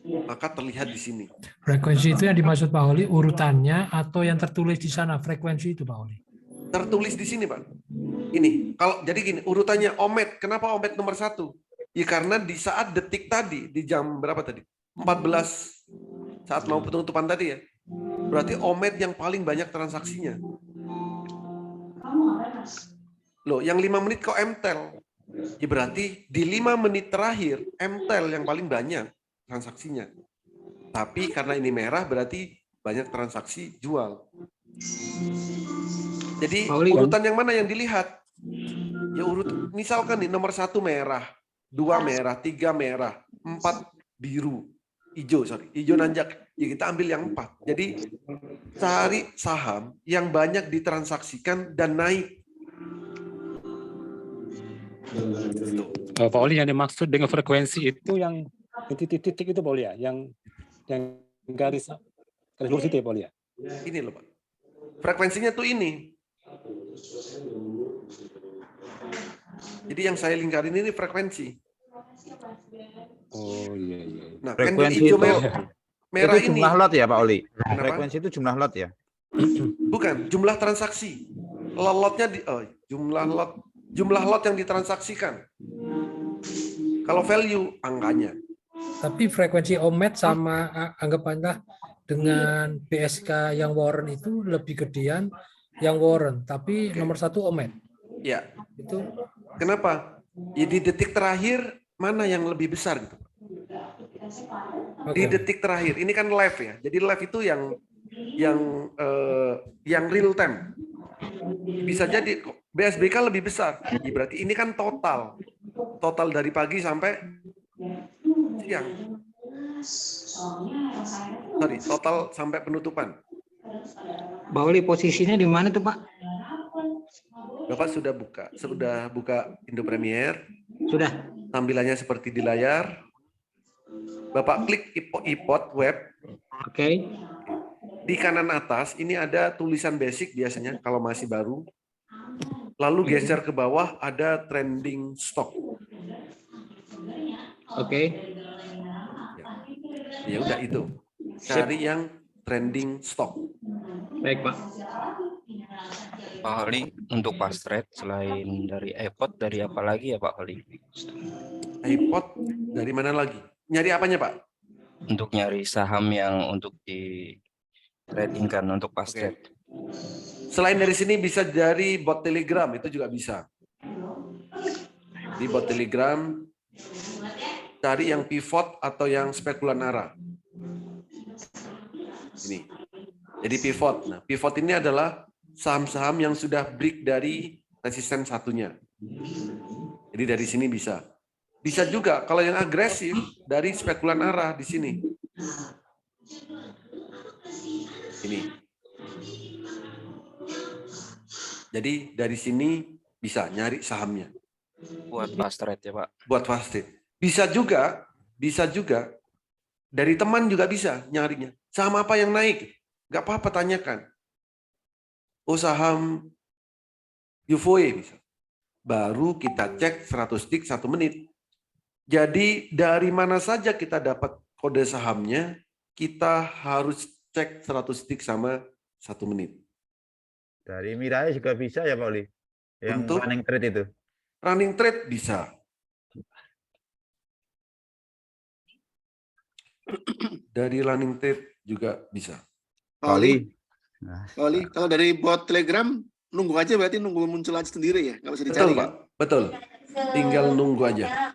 Maka terlihat di sini. Frekuensi itu yang dimaksud Pak Oli urutannya atau yang tertulis di sana frekuensi itu Pak Oli? Tertulis di sini, Pak. Ini, kalau jadi gini, urutannya Omet. Kenapa Omet nomor 1? Ya karena di saat detik tadi, di jam berapa tadi? 14 saat mau penutupan tadi ya. Berarti Omet yang paling banyak transaksinya. Loh, yang 5 menit kok MTEL? Ya berarti di 5 menit terakhir MTEL yang paling banyak transaksinya. Tapi karena ini merah berarti banyak transaksi jual. Jadi urutan yang mana yang dilihat? Ya urut, misalkan nih nomor 1 merah, 2 merah, 3 merah, 4 biru, hijau nanjak. Ya kita ambil yang 4. Jadi cari saham yang banyak ditransaksikan dan naik. Pak Oli, yang dimaksud dengan frekuensi itu yang titik-titik itu Pak Oli ya, yang garis lurus itu ya Pak Oli ya. Ini loh Pak. Frekuensinya tuh ini. Jadi yang saya lingkarin ini frekuensi. Oh iya. Nah, candle Frekuensi hijau itu, merah itu ini. jumlah lot ya Pak Oli? Kenapa? Frekuensi itu jumlah lot ya? Bukan, jumlah transaksi. Lotnya jumlah lot yang ditransaksikan. Kalau value angkanya. Tapi frekuensi Omet sama anggapanlah dengan BSK yang Warren itu lebih gedean yang Warren, tapi nomor 1 Omet. Ya. Itu kenapa? Ya, di detik terakhir mana yang lebih besar gitu. Di detik terakhir. Ini kan live ya. Jadi live itu yang real time. Bisa jadi BSBK lebih besar. Ya, berarti ini kan total dari pagi sampai siang. Sorry, total sampai penutupan. Pak Oli, posisinya di mana tuh Pak? Bapak sudah buka Indo Premier. Sudah. Tampilannya seperti di layar. Bapak klik iPod web. Oke. Di kanan atas ini ada tulisan basic biasanya kalau masih baru. Lalu geser ke bawah ada trending stock. Oke. Ya udah itu. Cari yang trending stock. Baik, Pak. Pak Oli, untuk fast trade selain dari iPod, dari apa lagi ya Pak Oli? iPod dari mana lagi? Nyari apanya Pak? Untuk nyari saham yang untuk di tradingkan untuk fast trade. Selain dari sini bisa dari bot Telegram, itu juga bisa. Di bot Telegram, cari yang pivot atau yang spekulan arah. Ini. Jadi pivot. Nah, pivot ini adalah saham-saham yang sudah break dari resisten satunya. Jadi dari sini bisa. Bisa juga kalau yang agresif dari spekulan arah di sini. Ini. Jadi dari sini bisa nyari sahamnya. Buat fast trade ya Pak. Buat fast trade. Bisa juga dari teman juga bisa nyarinya. Saham apa yang naik? Nggak apa-apa tanyakan. Oh saham UVOE bisa. Baru kita cek 100 tick 1 menit. Jadi dari mana saja kita dapat kode sahamnya, kita harus cek 100 tick sama 1 menit. Dari Mirai juga bisa ya Pak Oli? Yang Untuk running trade itu? Running trade bisa. Dari running trade juga bisa. Pak Oli, kalau dari bot Telegram, nunggu aja berarti nunggu muncul aja sendiri ya? Nggak usah dicari Betul, Pak. kan? Betul. Tinggal nunggu aja.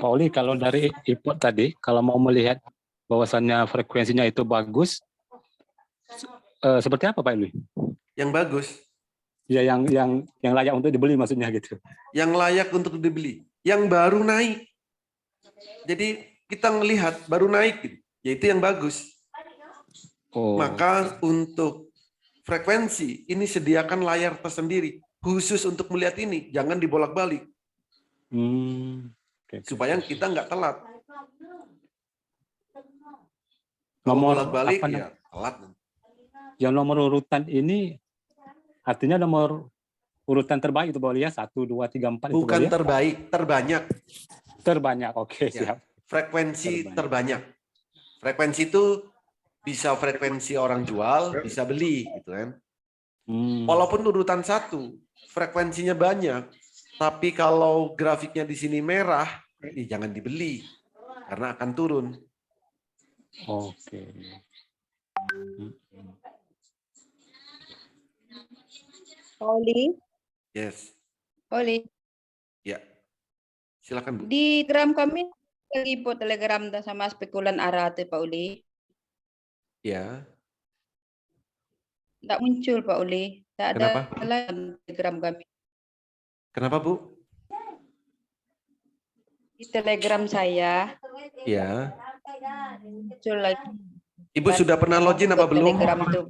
Pak Oli, kalau dari iPod tadi, kalau mau melihat bahwasannya frekuensinya itu bagus, seperti apa Pak Oli? Yang bagus. Ya yang layak untuk dibeli maksudnya gitu. Yang layak untuk dibeli, yang baru naik. Jadi kita ngelihat baru naik, gitu. Yaitu yang bagus. Oh. Maka untuk frekuensi ini sediakan layar tersendiri khusus untuk melihat ini, jangan dibolak-balik. Supaya kita nggak telat. Kalau Nomor bolak-balik apa ya telat. Yang nomor urutan ini artinya nomor urutan terbaik itu boleh ya 1, 2, 3, 4 itu Bukan boleh ya? terbaik, terbanyak. Terbanyak, oke Ya, siap. frekuensi terbanyak. Frekuensi itu bisa frekuensi orang jual, bisa beli, gitu kan. Walaupun urutan 1, frekuensinya banyak, tapi kalau grafiknya di sini merah, jangan dibeli karena akan turun. Oke. Oli, Yes, Oli, ya. Silakan Bu. di gram kami lagi po telegram dah sama spekulan Arate Pak Oli. Ya. Tidak muncul Pak Oli. Tidak ada Kenapa? dalam telegram kami. Kenapa Bu? Di telegram saya Ya. muncul lagi. Ibu sudah pernah login apa belum? Telegram itu.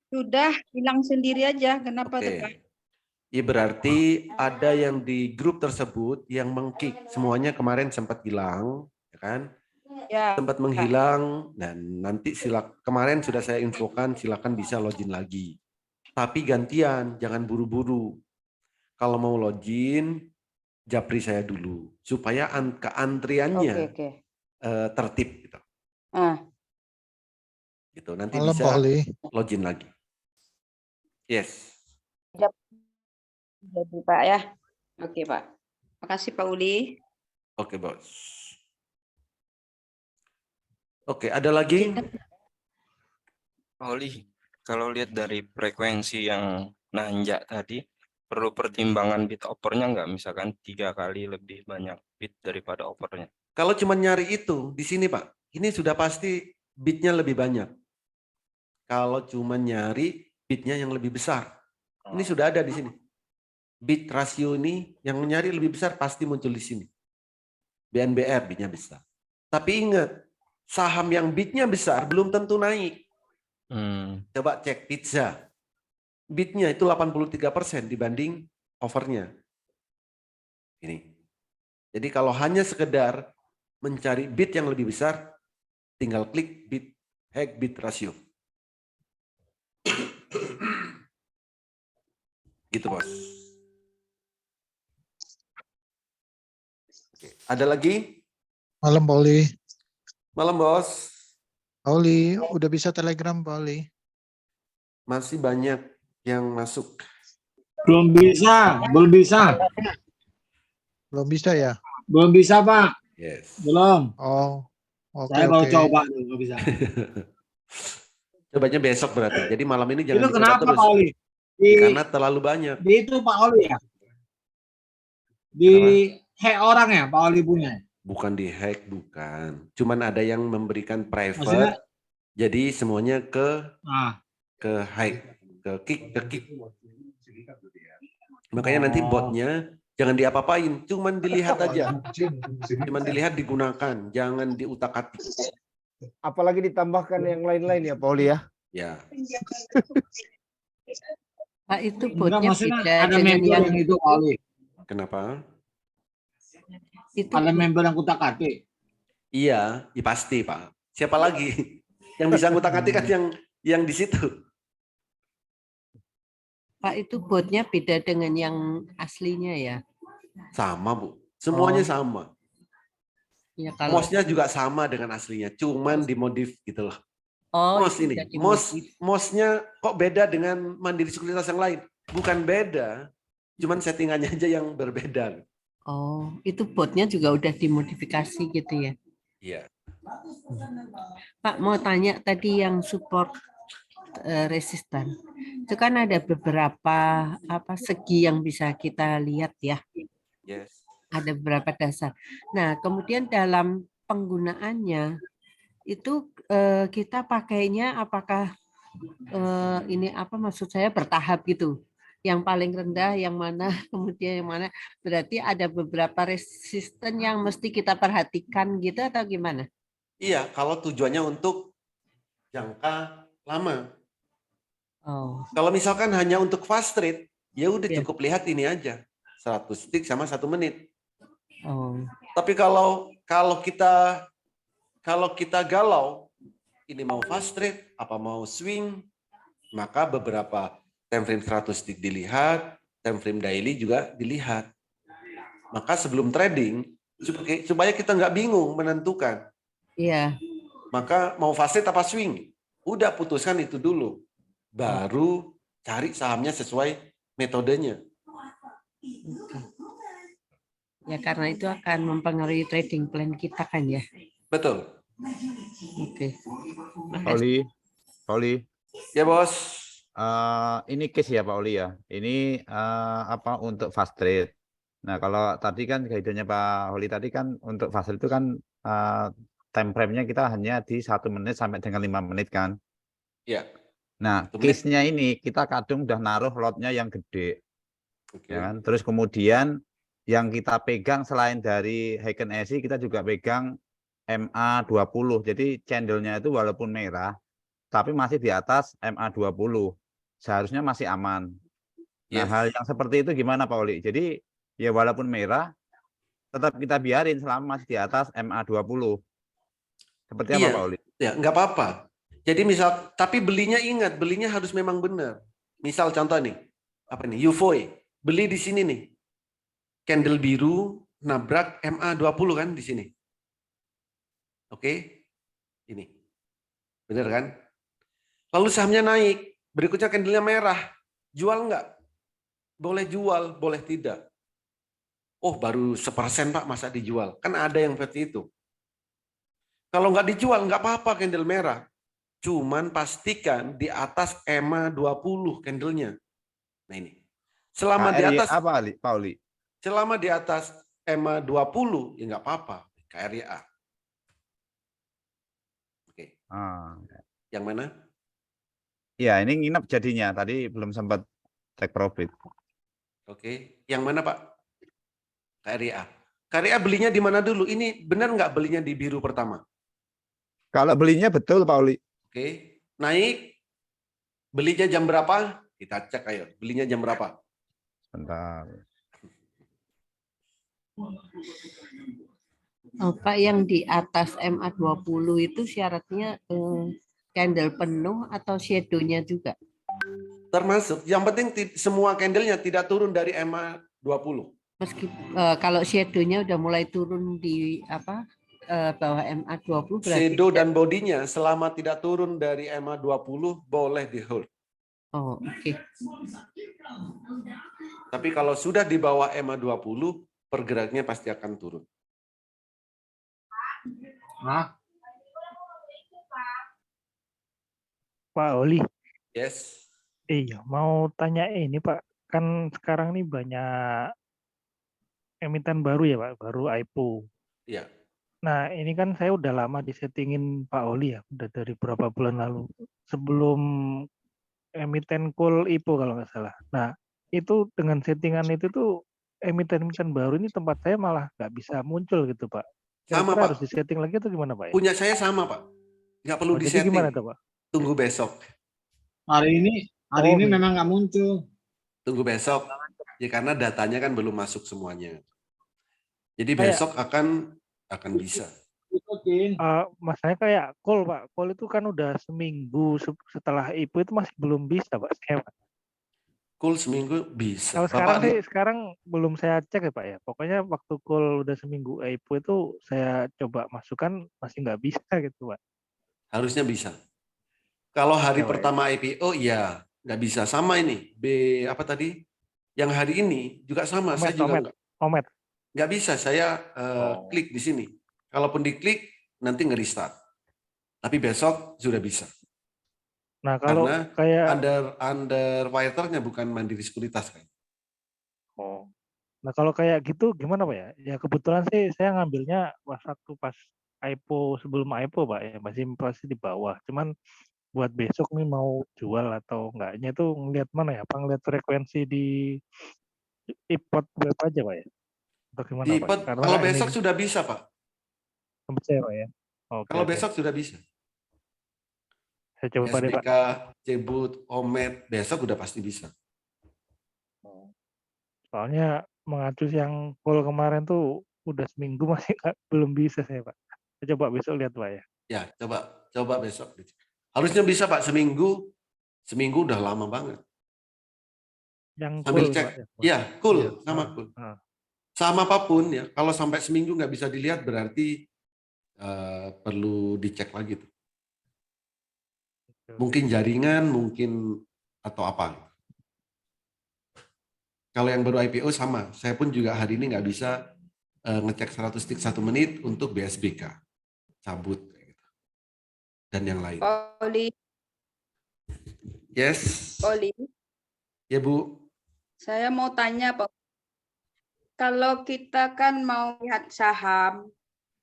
Sudah hilang sendiri aja. Kenapa tuh Pak? Ya berarti ada yang di grup tersebut yang mengkick. Semuanya kemarin sempat hilang, ya kan? Ya. Sempat menghilang dan nanti kemarin sudah saya infokan silakan bisa login lagi. Tapi gantian, jangan buru-buru. Kalau mau login, japri saya dulu supaya keantriannya tertib gitu. Gitu. Nanti Malam, bisa Pak Oli. login lagi. Yes. Jadi Pak ya. Oke Pak. Makasih Pak Uli. Oke Bos. Oke, ada lagi? Pak Oli, kalau lihat dari frekuensi yang nanjak tadi, perlu pertimbangan bit opernya nggak? Misalkan 3 kali lebih banyak bit daripada opernya. Kalau cuma nyari itu, di sini Pak, ini sudah pasti bitnya lebih banyak. Kalau cuma nyari bitnya yang lebih besar, ini sudah ada di sini. Bit rasio ini yang nyari lebih besar pasti muncul di sini. BNBR bitnya besar. Tapi ingat, saham yang bitnya besar belum tentu naik. Coba cek pizza. Bitnya itu 83% dibanding overnya. Ini. Jadi kalau hanya sekedar mencari bit yang lebih besar, tinggal klik bit hack bit rasio. Gitu Bos. Oke. Ada lagi? Malam, Pak Oli. Malam Bos. Pak Oli, udah bisa telegram, Pak Oli? Masih banyak yang masuk. Belum bisa, belum bisa. Belum bisa ya? Belum bisa, Pak. Yes. Belum. Oh, oke. Saya baru coba dulu, nggak bisa. Cobanya besok berarti. Jadi malam ini jangan Itu dicoba kenapa, terus. Pak Oli? Karena terlalu banyak. Di itu Pak Oli ya? Di hack orang ya, Pak Oli punya? Bukan di hack, bukan. Cuman ada yang memberikan private. Maksudnya? Jadi semuanya ke hack, ke kick. Makanya nanti botnya jangan diapa-apain, cuman dilihat aja. Cuman dilihat digunakan, jangan diutak-atik. Apalagi ditambahkan yang lain-lain ya, Pak Oli ya? Ya. Pak, itu Enggak, botnya maksudnya beda ada dengan member yang itu, Pak Oli. Kenapa? Itu ada member yang kutak-atik. Iya, ya pasti Pak. Siapa lagi? Yang bisa ngutak-atik kan yang di situ. Pak, itu botnya beda dengan yang aslinya ya? Sama Bu, semuanya sama. Ya, kalau Mosnya juga sama dengan aslinya, cuman dimodif gitu loh. Mos ini, tidak dimodif. mosnya kok beda dengan Mandiri Sekuritas yang lain? Bukan beda, cuman settingannya aja yang berbeda. Oh, itu botnya juga udah dimodifikasi gitu ya? Iya. Pak, mau tanya tadi yang support resistan. Itu kan ada beberapa segi yang bisa kita lihat ya. Yes. Ada beberapa dasar. Nah, kemudian dalam penggunaannya itu kita pakainya apakah ini apa maksud saya bertahap gitu. Yang paling rendah yang mana, kemudian yang mana. Berarti ada beberapa resisten yang mesti kita perhatikan gitu atau gimana? Iya, kalau tujuannya untuk jangka lama. Oh. Kalau misalkan hanya untuk fast rate, ya udah Iya. cukup lihat ini aja. 100 stick sama 1 menit. Oh. Tapi kalau kita galau, ini mau fast rate, apa mau swing, maka beberapa time frame 100 stick dilihat, time frame daily juga dilihat. Maka sebelum trading, supaya kita nggak bingung menentukan, Iya. maka mau fast rate apa swing, udah putuskan itu dulu. Baru cari sahamnya sesuai metodenya. Oke. Ya karena itu akan mempengaruhi trading plan kita kan ya. Betul. Oke. Pauli. Ya bos. Ini case ya Pak Oli ya. Ini apa untuk fast trade. Nah kalau tadi kan guidenya Pak Oli tadi kan untuk fast trade itu kan time frame-nya kita hanya di 1 menit sampai dengan 5 menit kan. Ya. Nah case-nya ini kita kadang udah naruh lot-nya yang gede. Ya kan? Terus kemudian yang kita pegang selain dari Heiken SI kita juga pegang MA20. Jadi candle-nya itu walaupun merah tapi masih di atas MA20. Seharusnya masih aman. Nah, hal yang seperti itu gimana Pak Oli? Jadi ya walaupun merah tetap kita biarin selama masih di atas MA20. Seperti apa Pak Oli? Ya, nggak apa-apa. Jadi tapi ingat, belinya harus memang benar. Misal contoh nih, apa nih? UFOI. Beli di sini nih. Candle biru nabrak MA20 kan di sini. Oke. Ini. Benar kan? Lalu sahamnya naik. Berikutnya candlenya merah. Jual nggak? Boleh jual, boleh tidak. Oh, baru 1% Pak, masa dijual? Kan ada yang seperti itu. Kalau nggak dijual, nggak apa-apa candle merah. Cuman pastikan di atas MA20 candlenya. Nah ini. Selama di atas apa Pak Oli? Selama di atas MA20 ya nggak apa-apa. KRIA. Oke. Yang mana? Ya, ini nginep jadinya. Tadi belum sempat take profit. Oke. Yang mana Pak? KRIA. KRIA belinya di mana dulu? Ini benar nggak belinya di biru pertama? Kalau belinya betul Pak Oli. Oke. Naik. Belinya jam berapa? Kita cek ayo. Belinya jam berapa? Sebentar. Oh, Pak, yang di atas MA20 itu syaratnya candle penuh atau shadow-nya juga? Termasuk. Yang penting semua candlenya tidak turun dari MA20. Kalau shadow-nya udah mulai turun di bawah MA20 berarti shadow dan bodinya selama tidak turun dari MA20 boleh di hold. Oh, oke. Tapi kalau sudah di bawah MA20 pergeraknya pasti akan turun. Pak Oli. Yes. Iya, mau tanya ini Pak. Kan sekarang nih banyak emiten baru ya Pak, baru IPO. Iya. Nah, ini kan saya udah lama disettingin Pak Oli ya, udah dari berapa bulan lalu. Sebelum emiten call IPO kalau nggak salah. Nah, itu dengan settingan itu tuh emiten-emiten baru ini tempat saya malah nggak bisa muncul gitu Pak. Sama Kira-kira Pak. harus disetting lagi atau gimana Pak? Ya? Punya saya sama Pak. Nggak perlu Jadi disetting. gimana tuh Pak? Tunggu besok. Hari ini memang nggak muncul. Tunggu besok. Ya karena datanya kan belum masuk semuanya. Jadi besok akan bisa. Masalahnya kayak call Pak. Call itu kan udah seminggu setelah IPO itu masih belum bisa Pak. Call seminggu bisa. Kalau sekarang belum saya cek ya Pak ya. Pokoknya waktu call udah seminggu IPO itu saya coba masukkan masih nggak bisa gitu Pak. Harusnya bisa. Kalau hari pertama IPO ya nggak bisa. Sama ini apa tadi? Yang hari ini juga sama. Saya juga nggak bisa. Saya klik di sini. Kalaupun diklik nanti nge-restart. Tapi besok sudah bisa. Nah, kalau karena kayak underwriter-nya bukan Mandiri Sekuritas kan. Oh. Nah, kalau kayak gitu gimana Pak ya? Ya kebetulan sih saya ngambilnya waktu pas IPO sebelum IPO Pak ya, masih di bawah. Cuman buat besok nih mau jual atau enggaknya itu ngelihat mana ya? Apa ngelihat frekuensi di iPod web aja Pak ya? Atau gimana Di Pak? iPod, Karena kalau ini besok sudah bisa Pak. bisa ya Pak ya? Oke, Kalau oke. besok sudah bisa. Saya coba Pak deh Pak. SBK, Cebut, Omet, besok udah pasti bisa. Soalnya mengacu yang full kemarin tuh udah seminggu masih belum bisa saya Pak. Saya coba besok lihat Pak ya. Ya, coba besok. Harusnya bisa Pak, seminggu udah lama banget. Yang Sambil full cek, Pak. ya cool, Iya. sama cool. Ah. Sama apapun ya, kalau sampai seminggu nggak bisa dilihat berarti perlu dicek lagi tuh. Mungkin jaringan, mungkin atau apa. Kalau yang baru IPO sama, saya pun juga hari ini nggak bisa ngecek 100 tick 1 menit untuk BSBK, cabut, dan yang lain. Oli, Yes. Oli, Ya Bu. saya mau tanya Pak. Kalau kita kan mau lihat saham,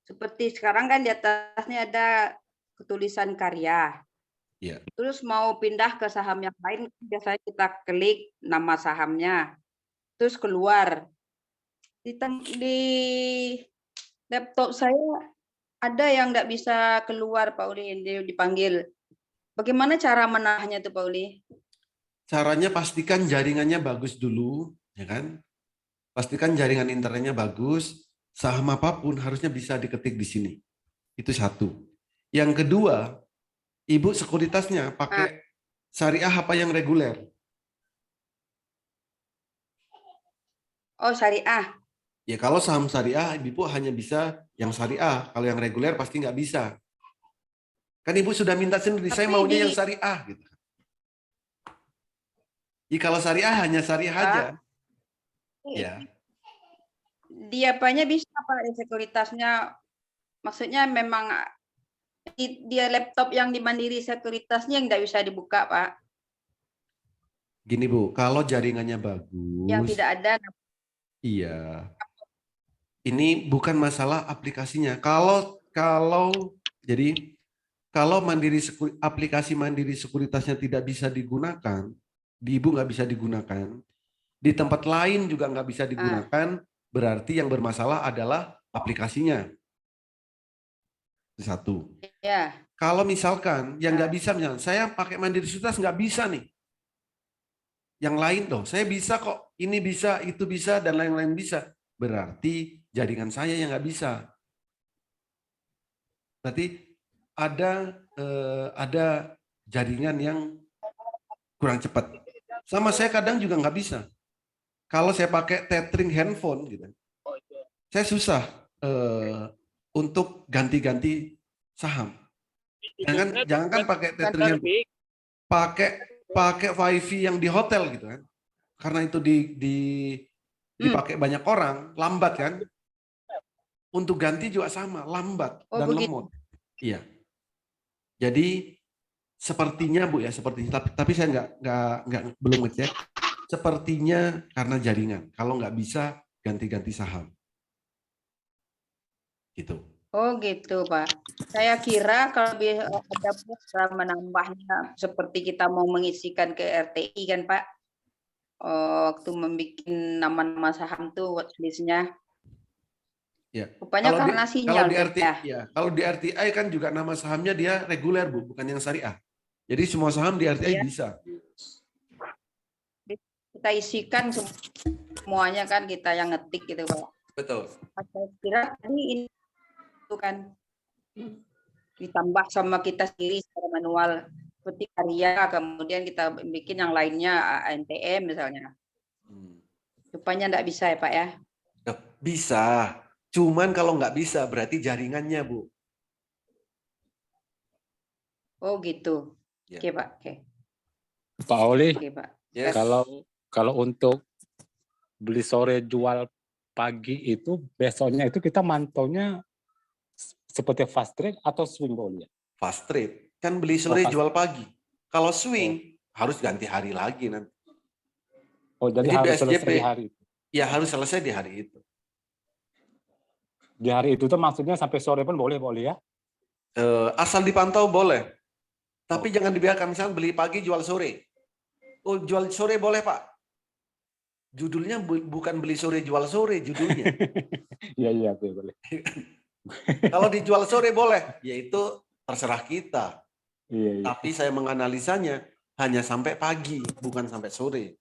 seperti sekarang kan di atasnya ada ketulisan karya. Ya. Terus mau pindah ke saham yang lain, biasanya kita klik nama sahamnya, terus keluar. Di laptop saya ada yang nggak bisa keluar, Pak Uli, dipanggil. Bagaimana cara menahnya itu, Pak Uli? Caranya pastikan jaringannya bagus dulu, ya kan? Pastikan jaringan internetnya bagus, saham apapun harusnya bisa diketik di sini. Itu satu. Yang kedua, Ibu sekuritasnya pakai syariah apa yang reguler? Oh, syariah. Ya kalau saham syariah, Ibu hanya bisa yang syariah. Kalau yang reguler pasti nggak bisa. Kan Ibu sudah minta sendiri, saya maunya yang syariah. Gitu. Ya, kalau syariah hanya syariah aja. Ya. Dia apanya bisa Pak, sekuritasnya. Maksudnya memang dia laptop yang di Mandiri sekuritasnya yang nggak bisa dibuka, Pak. Gini Bu, kalau jaringannya bagus. Yang tidak ada. Iya. Ini bukan masalah aplikasinya. Kalau aplikasi Mandiri Sekuritasnya tidak bisa digunakan, di Ibu nggak bisa digunakan, di tempat lain juga nggak bisa digunakan, berarti yang bermasalah adalah aplikasinya. Satu. Ya. Kalau misalkan yang nggak bisa, misalnya saya pakai Mandiri Sekuritas nggak bisa nih. Yang lain dong, saya bisa kok. Ini bisa, itu bisa, dan lain-lain bisa. Berarti jaringan saya yang nggak bisa. Berarti ada jaringan yang kurang cepat. Sama saya kadang juga nggak bisa. Kalau saya pakai tethering handphone, gitu, saya susah untuk ganti-ganti saham. Jangan pakai tethering handphone, pakai wifi yang di hotel gitu kan. Karena itu dipakai banyak orang, lambat kan. Untuk ganti juga sama, lambat dan lemot. Iya. Jadi sepertinya Bu ya, tapi saya belum ngecek. Sepertinya karena jaringan. Kalau nggak bisa ganti-ganti saham. Gitu. Oh gitu Pak. Saya kira kalau ada cara menambahnya seperti kita mau mengisikan ke RTI kan Pak. Waktu membuat nama-nama saham tuh watchlist-nya. Ya. Rupanya karena sinyal. Kalau di RTI kan juga nama sahamnya dia reguler Bu, bukan yang syariah. Jadi semua saham di RTI bisa. Kita isikan semuanya kan, kita yang ngetik gitu Pak. Betul. Saya kira tadi ini itu kan ditambah sama kita sendiri secara manual seperti karya, kemudian kita bikin yang lainnya NTM misalnya. Rupanya enggak bisa ya Pak ya? Bisa. Cuman kalau nggak bisa berarti jaringannya Bu. Oh gitu. Oke Pak. Oke. Pak Oli. Oke Pak. Yes. Kalau untuk beli sore jual pagi itu besoknya itu kita mantaunya seperti fast trade atau swing Pak Oli? Fast trade kan beli sore jual pagi. Kalau swing harus ganti hari lagi nanti. Oh jadi harus selesai di hari itu. Ya harus selesai di hari itu. Di hari itu tuh maksudnya sampai sore pun boleh ya? Asal dipantau boleh. Tapi jangan dibiarkan, misalnya beli pagi jual sore. Oh, jual sore boleh Pak. Judulnya bukan beli sore jual sore judulnya. Iya boleh. Kalau dijual sore boleh, yaitu terserah kita. Iya. Tapi saya menganalisanya hanya sampai pagi, bukan sampai sore.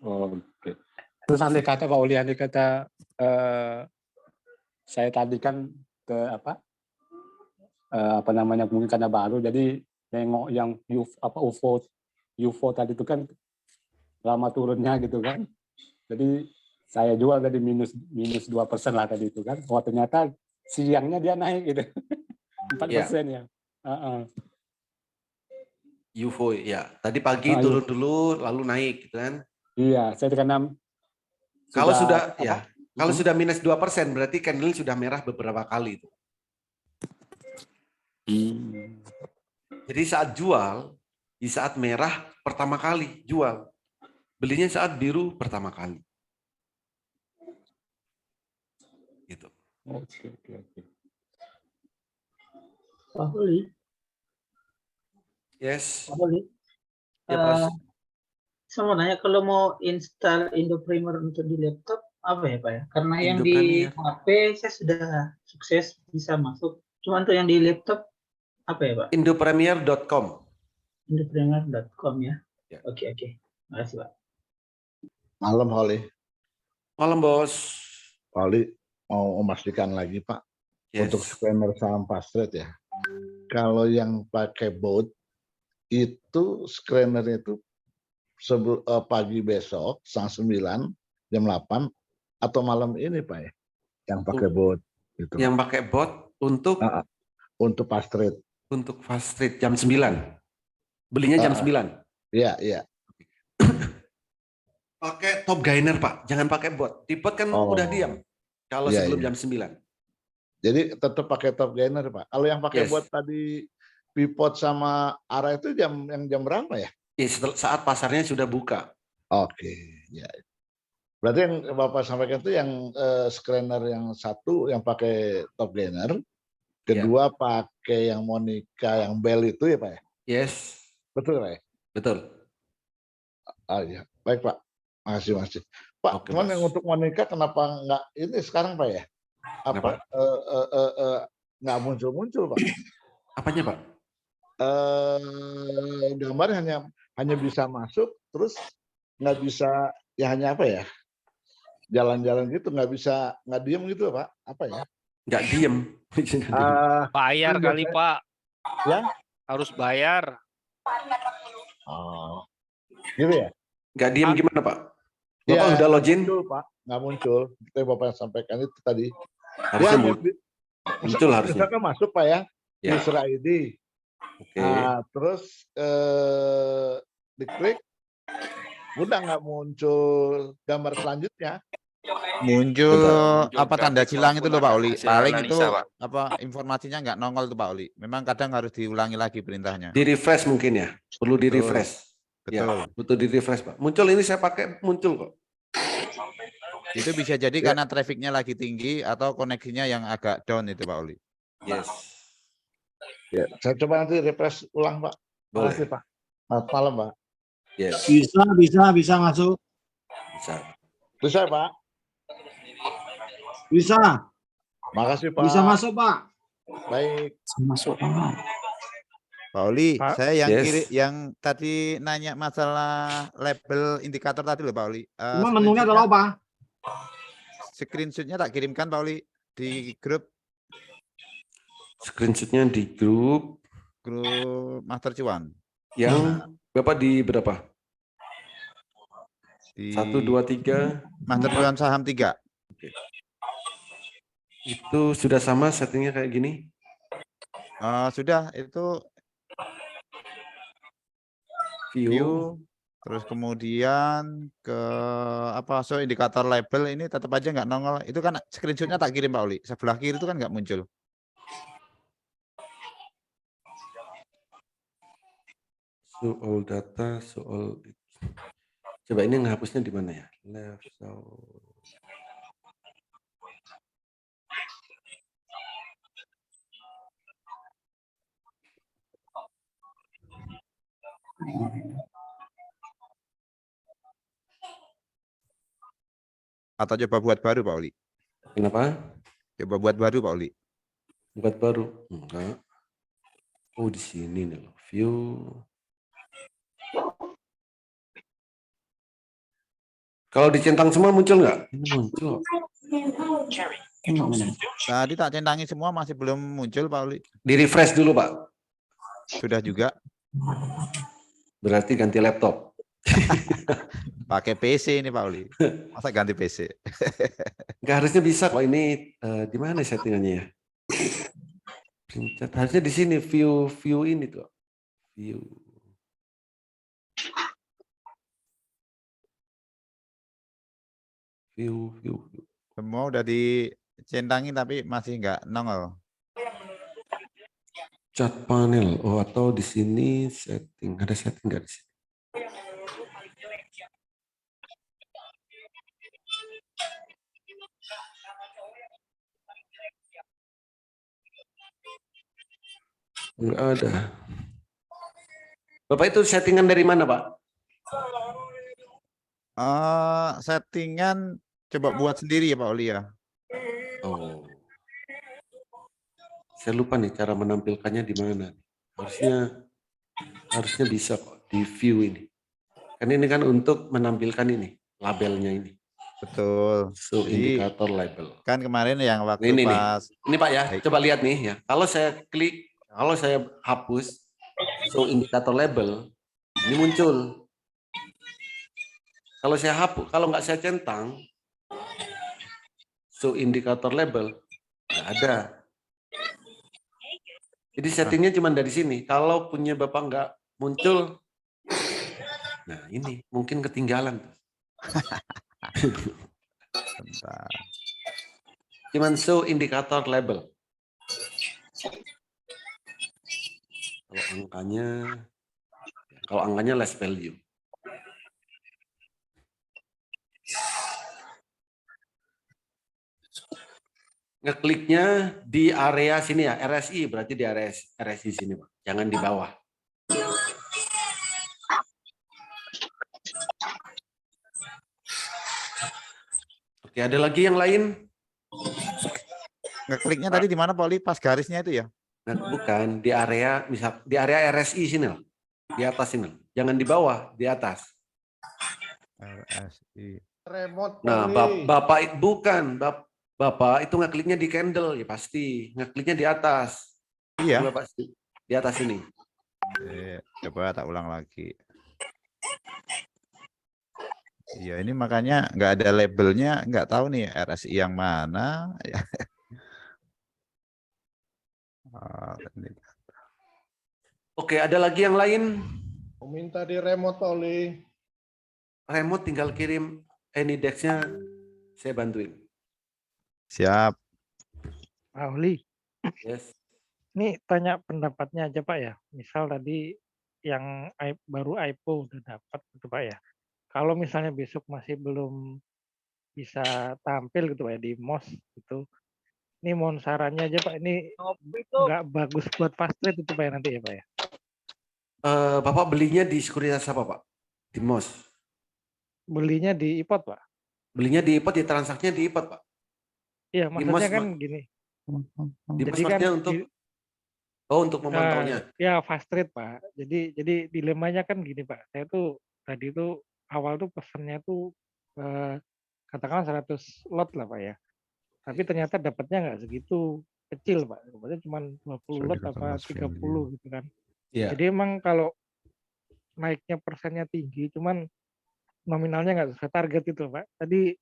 Oke. Terus andai kata Pak Uli, andai kata saya tadi kan ke apa namanya, mungkin karena baru, jadi nengok yang UFO tadi itu kan lama turunnya gitu kan. Jadi saya jual tadi minus 2% lah tadi itu kan. Wah ternyata siangnya dia naik gitu. 4% ya. UFO ya. Tadi pagi turun dulu lalu naik gitu kan. Iya, saya karena kalau sudah minus 2% berarti candle sudah merah beberapa kali itu. Jadi saat jual, di saat merah pertama kali jual. Belinya saat biru pertama kali. Gitu. Oke. Pak Uli. Yes. Pak Uli. Ya, Pas. Saya mau nanya, kalau mau install Indoprimer untuk di laptop, apa ya Pak ya? Karena yang di HP saya sudah sukses bisa masuk. Cuma untuk yang di laptop, apa ya Pak? Indopremier.com. Indoprimer.com ya? Oke. Terima kasih Pak. Malam, Holly. Malam, Bos. Holly, mau memastikan lagi, Pak. Untuk scanner saham Fasttrade ya. Kalau yang pakai bot, itu scannernya itu pagi besok, setengah 9, jam 8, atau malam ini, Pak ya? Yang pakai bot. Gitu. Yang pakai bot untuk? Untuk Fasttrade. Untuk Fasttrade jam 9. Belinya jam 9. Iya. Pakai top gainer Pak, jangan pakai bot. Di bot kan udah diam. Kalau sebelum jam 9. Jadi tetap pakai top gainer Pak. Kalau yang pakai bot tadi pivot sama arah itu jam berapa ya? Saat pasarnya sudah buka. Oke, ya. Berarti yang Bapak sampaikan itu yang scanner yang satu yang pakai top gainer, kedua pakai yang Monica yang bell itu ya Pak ya? Yes. Betul Pak ya? Betul. Iya, baik Pak. Makasih. Pak, cuman yang untuk Monica kenapa nggak ini sekarang Pak ya? Apa? Nggak muncul Pak? Apanya Pak? Gambar hanya bisa masuk, terus nggak bisa, ya hanya apa ya? Jalan-jalan gitu, nggak diem gitu Pak? Apa ya? Nggak diem. Bayar kali Pak. Ya? Harus bayar. Oh, gitu ya? Nggak diem gimana Pak? Ya, Bapak udah login? Muncul, Pak. Nggak muncul. Itu yang Bapak sampaikan itu tadi. Harusnya muncul harusnya. Misalkan masuk Pak ya, user ID. Nah, terus diklik, udah nggak muncul gambar selanjutnya. Muncul apa tanda silang itu loh Pak Oli. Paling itu Pak. apa informasinya nggak nongol tuh Pak Oli. Memang kadang harus diulangi lagi perintahnya. Di refresh mungkin ya. Perlu di refresh. Betul. Ya, betul di refresh Pak. Muncul ini saya pakai muncul kok. Itu bisa jadi karena trafficnya lagi tinggi atau koneksinya yang agak down itu Pak Oli. Yes. Ya, saya coba nanti refresh ulang Pak. Boleh. Makasih Pak. Selamat malam Pak. Yes. Bisa masuk. Bisa Pak. Bisa. Makasih Pak. Bisa masuk Pak. Baik. Masuk Pak. Pak Oli, Pak, saya yang tadi nanya masalah label indikator tadi loh Pak Oli. Cuma menunya kalau apa? Screenshotnya tak kirimkan Pak Oli di grup. Screenshotnya di grup Master Cuan. Yang Bapak di berapa? Di 1, 2, 3. Master Cuan saham 3. Oke. Itu sudah sama settingnya kayak gini? Sudah, itu view, terus kemudian ke indikator label ini tetap aja nggak nongol. Itu kan screenshotnya tak kirim Pak Oli. Sebelah kiri itu kan nggak muncul. Soal data, soal coba ini ngehapusnya di mana ya? Left, Atau coba buat baru Pak Oli? Kenapa? Coba buat baru Pak Oli. Buat baru? Enggak. Oh, di sini nih loh. View. Kalau dicentang semua muncul nggak? Ini muncul. Tadi tak centangi semua masih belum muncul Pak Oli. Di refresh dulu Pak. Sudah juga. Berarti ganti laptop. Pakai PC ini Pak Oli. Masa ganti PC? Nggak, harusnya bisa kok. Ini di mana settingannya ya? Pencet. Harusnya di sini view ini tuh. View. View. Semua udah dicentangi tapi masih nggak nongol. Chat panel. Oh, atau di sini setting. Ada setting nggak di sini? Nggak ada. Bapak itu settingan dari mana, Pak? Settingan coba buat sendiri ya Pak Oli ya. Oh. Saya lupa nih cara menampilkannya di mana. Harusnya bisa kok di view ini. Kan ini kan untuk menampilkan ini labelnya ini. Betul. So indikator label. Kan kemarin yang waktu Ini pas ini Pak ya, coba lihat nih ya. Kalau saya klik, kalau saya hapus so indikator label, ini muncul. Kalau saya hapus, kalau nggak saya centang, so indikator label nggak ada. Jadi settingnya cuma dari sini. Kalau punya Bapak nggak muncul, nah ini mungkin ketinggalan. Bentar. Cuman show indikator label. Kalau angkanya less value. Ngekliknya di area sini ya, RSI, berarti di area RSI sini Pak. Jangan di bawah. Oke, ada lagi yang lain? Ngekliknya tadi di mana Pak Oli? Pas garisnya itu ya? Nah, bukan, di area misal di area RSI sini loh. Di atas sini. Jangan di bawah, di atas. RSI. Remote. Nah, Bapak bukan, Bapak itu ngekliknya di candle ya pasti. Ngekliknya di atas. Iya. Bapak di atas ini. Coba tak ulang lagi. Iya, ini makanya nggak ada labelnya, nggak tahu nih RSI yang mana. Oke, ada lagi yang lain? Minta di remote Pak Oli. Remote tinggal kirim AnyDex-nya, saya bantuin. Siap. Pak Oli. Yes. Ini tanya pendapatnya aja Pak ya. Misal tadi yang baru IPO udah dapat gitu Pak ya. Kalau misalnya besok masih belum bisa tampil gitu Pak ya di MOS gitu. Ini mohon sarannya aja Pak, ini nggak bagus buat fast trade itu Pak ya nanti ya Pak ya. Bapak belinya di sekuritas apa Pak? Di MOS? Belinya di IPOT Pak. Belinya di IPOT, di transaksinya di IPOT Pak? Iya, maksudnya kan gini. Di MOS Jadi kan untuk untuk memantaunya. Ya fast trade Pak. Jadi dilemanya kan gini Pak. Saya tuh tadi tuh awal tuh pesannya tuh katakanlah 100 lot lah Pak ya. Tapi ternyata dapatnya nggak segitu kecil Pak. Maksudnya cuma 20 lot apa 30 gitu kan. Yeah. Jadi emang kalau naiknya persennya tinggi, cuman nominalnya nggak sesuai target itu Pak. Tadi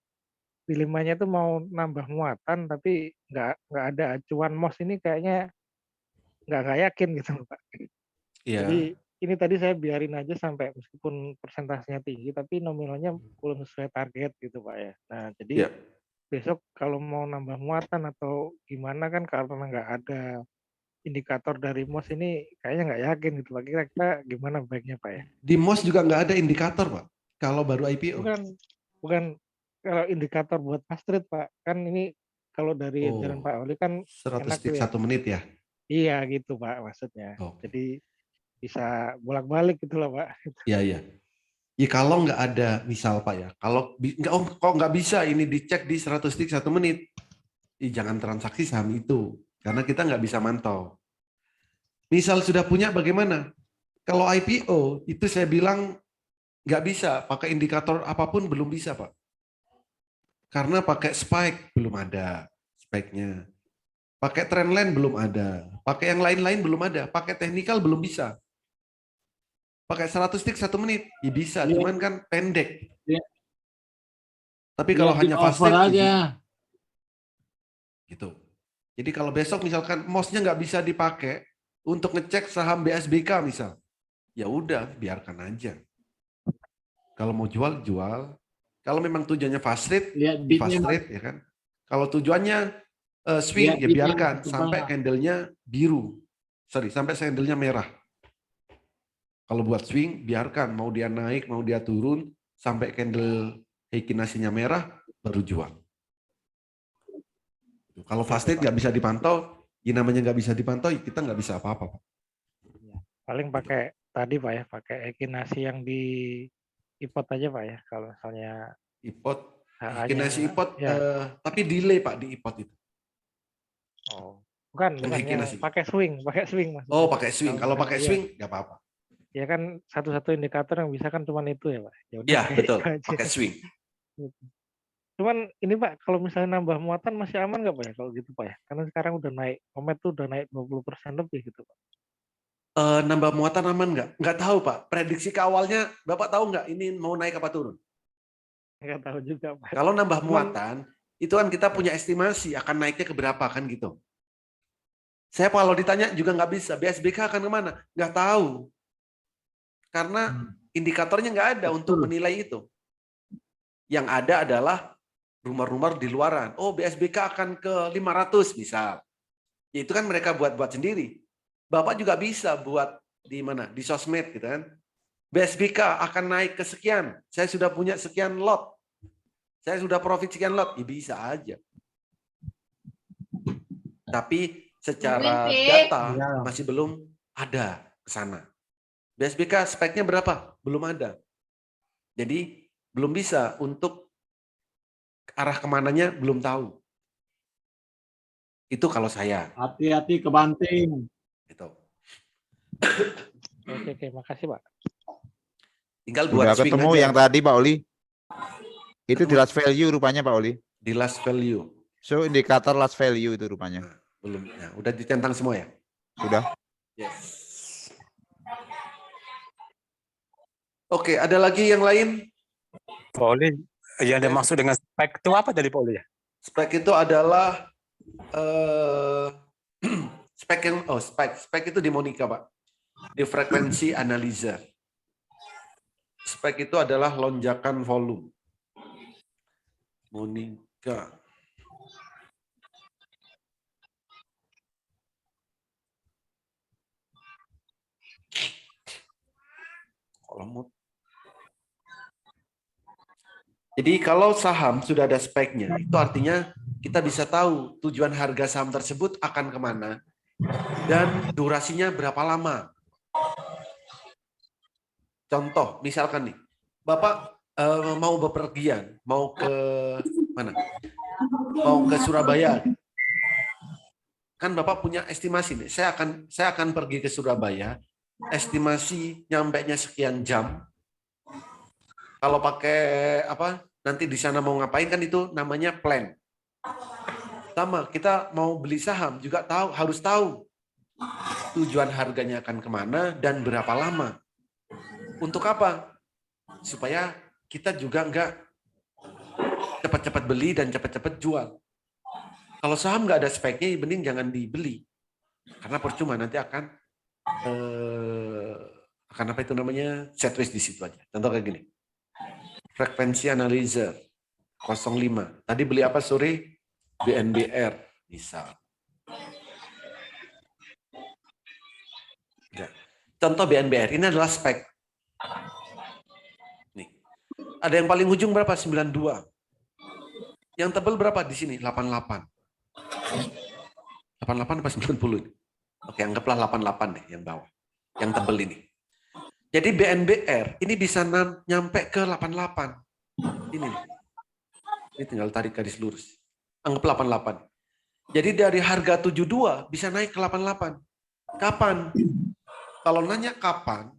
dilemanya tuh mau nambah muatan tapi nggak ada acuan MOS ini kayaknya nggak yakin gitu Pak. Yeah. Jadi ini tadi saya biarin aja sampai meskipun persentasenya tinggi tapi nominalnya belum sesuai target gitu Pak ya. Nah jadi besok kalau mau nambah muatan atau gimana kan karena nggak ada indikator dari MOS ini kayaknya nggak yakin gitu Pak. Kira-kira gimana baiknya Pak ya? Di MOS juga nggak ada indikator Pak, kalau baru IPO. Bukan kalau indikator buat fast trade Pak. Kan ini kalau dari ajaran Pak Oli kan 100 tick 1 menit ya? Iya gitu Pak maksudnya. Jadi bisa bolak-balik gitu loh Pak. Iya. Ya kalau nggak ada, misal Pak ya, kalau kok nggak bisa ini dicek di 100 tick 1 menit, jangan transaksi saham itu, karena kita nggak bisa mantau. Misal sudah punya bagaimana? Kalau IPO itu saya bilang nggak bisa, pakai indikator apapun belum bisa Pak. Karena pakai spike belum ada spike-nya. Pakai trendline belum ada. Pakai yang lain-lain belum ada. Pakai teknikal belum bisa. Pakai 100 tick 1 menit, ya bisa, cuman kan pendek. Tapi kalau hanya fast tick, aja. gitu. Jadi kalau besok misalkan mouse-nya nggak bisa dipakai untuk ngecek saham BSBK misal, ya udah biarkan aja. Kalau mau jual, jual. Kalau memang tujuannya fast trade, fast trade ya kan. Kalau tujuannya swing, ya biarkan sampai candle-nya biru. Sampai candle-nya merah. Kalau buat swing, biarkan. Mau dia naik, mau dia turun, sampai candle Heikin nasinya merah, baru jual. Kalau fast trade nggak bisa dipantau, ya namanya nggak bisa dipantau, kita nggak bisa apa-apa. Paling pakai tadi Pak ya, pakai ekinasi yang di ipot aja Pak ya, kalau misalnya ipot, ekinasi ipot, tapi delay Pak di ipot itu. Oh, bukan yang pakai swing Mas. Oh, pakai swing. Kalau pakai swing nggak apa-apa. Ya kan satu-satu indikator yang bisa kan cuman itu ya Pak. Iya betul, pakai swing. Cuman ini Pak, kalau misalnya nambah muatan masih aman nggak Pak ya kalau gitu Pak ya? Karena sekarang udah naik, Omet tuh udah naik 20% lebih gitu Pak. Nambah muatan aman nggak? Nggak tahu Pak. Prediksi ke awalnya Bapak tahu nggak ini mau naik apa turun? Nggak tahu juga Pak. Kalau nambah muatan, itu kan kita punya estimasi akan naiknya ke berapa kan gitu. Saya kalau ditanya juga nggak bisa. BSBK akan kemana? Nggak tahu. Karena indikatornya nggak ada untuk menilai itu. Yang ada adalah rumor-rumor di luaran. Oh, BSBK akan ke 500 misal. Ya, itu kan mereka buat-buat sendiri. Bapak juga bisa buat di mana? Di sosmed gitu kan. BSBK akan naik ke sekian. Saya sudah punya sekian lot. Saya sudah profit sekian lot. Ya, bisa aja. Tapi secara data masih belum ada ke sana. BSBK speknya berapa? Belum ada. Jadi belum bisa untuk arah kemananya belum tahu. Itu kalau saya. Hati-hati kebanting. Itu. Oke, makasih Pak. Tinggal buat udah ketemu aja. Yang tadi Pak Oli. Itu di last value rupanya Pak Oli. Di last value. So indikator last value itu rupanya. Belum. Nah, udah ditentang semua ya? Sudah. Yes. Oke, ada lagi yang lain? Pak Oli, yang dimaksud dengan spek itu apa tadi Pak Oli ya? Spek itu adalah spek itu di Monica Pak, di frekuensi analyzer. Spek itu adalah lonjakan volume. Monica. Jadi kalau saham sudah ada speknya, itu artinya kita bisa tahu tujuan harga saham tersebut akan kemana dan durasinya berapa lama. Contoh, misalkan nih, Bapak mau bepergian, mau ke mana? Mau ke Surabaya. Kan Bapak punya estimasi nih, saya akan pergi ke Surabaya, estimasi nyampainya sekian jam. Kalau pakai apa? Nanti di sana mau ngapain kan itu namanya plan. Sama, kita mau beli saham juga harus tahu tujuan harganya akan kemana dan berapa lama. Untuk apa? Supaya kita juga nggak cepat-cepat beli dan cepat-cepat jual. Kalau saham nggak ada speknya, mending jangan dibeli. Karena percuma nanti akan apa itu namanya sideways di situ aja. Contoh kayak gini. Frekuensi analyzer 05. Tadi beli apa sore? BNBR misal. Contoh BNBR ini adalah spek. Nih. Ada yang paling ujung berapa? 92. Yang tebal berapa di sini? 88. 88 apa 90 ini? Oke, anggaplah 88 deh yang bawah. Yang tebal ini. Jadi BNBR ini bisa nyampe ke 88. Ini tinggal tarik garis lurus. Anggap 88. Jadi dari harga 72 bisa naik ke 88. Kapan? Kalau nanya kapan,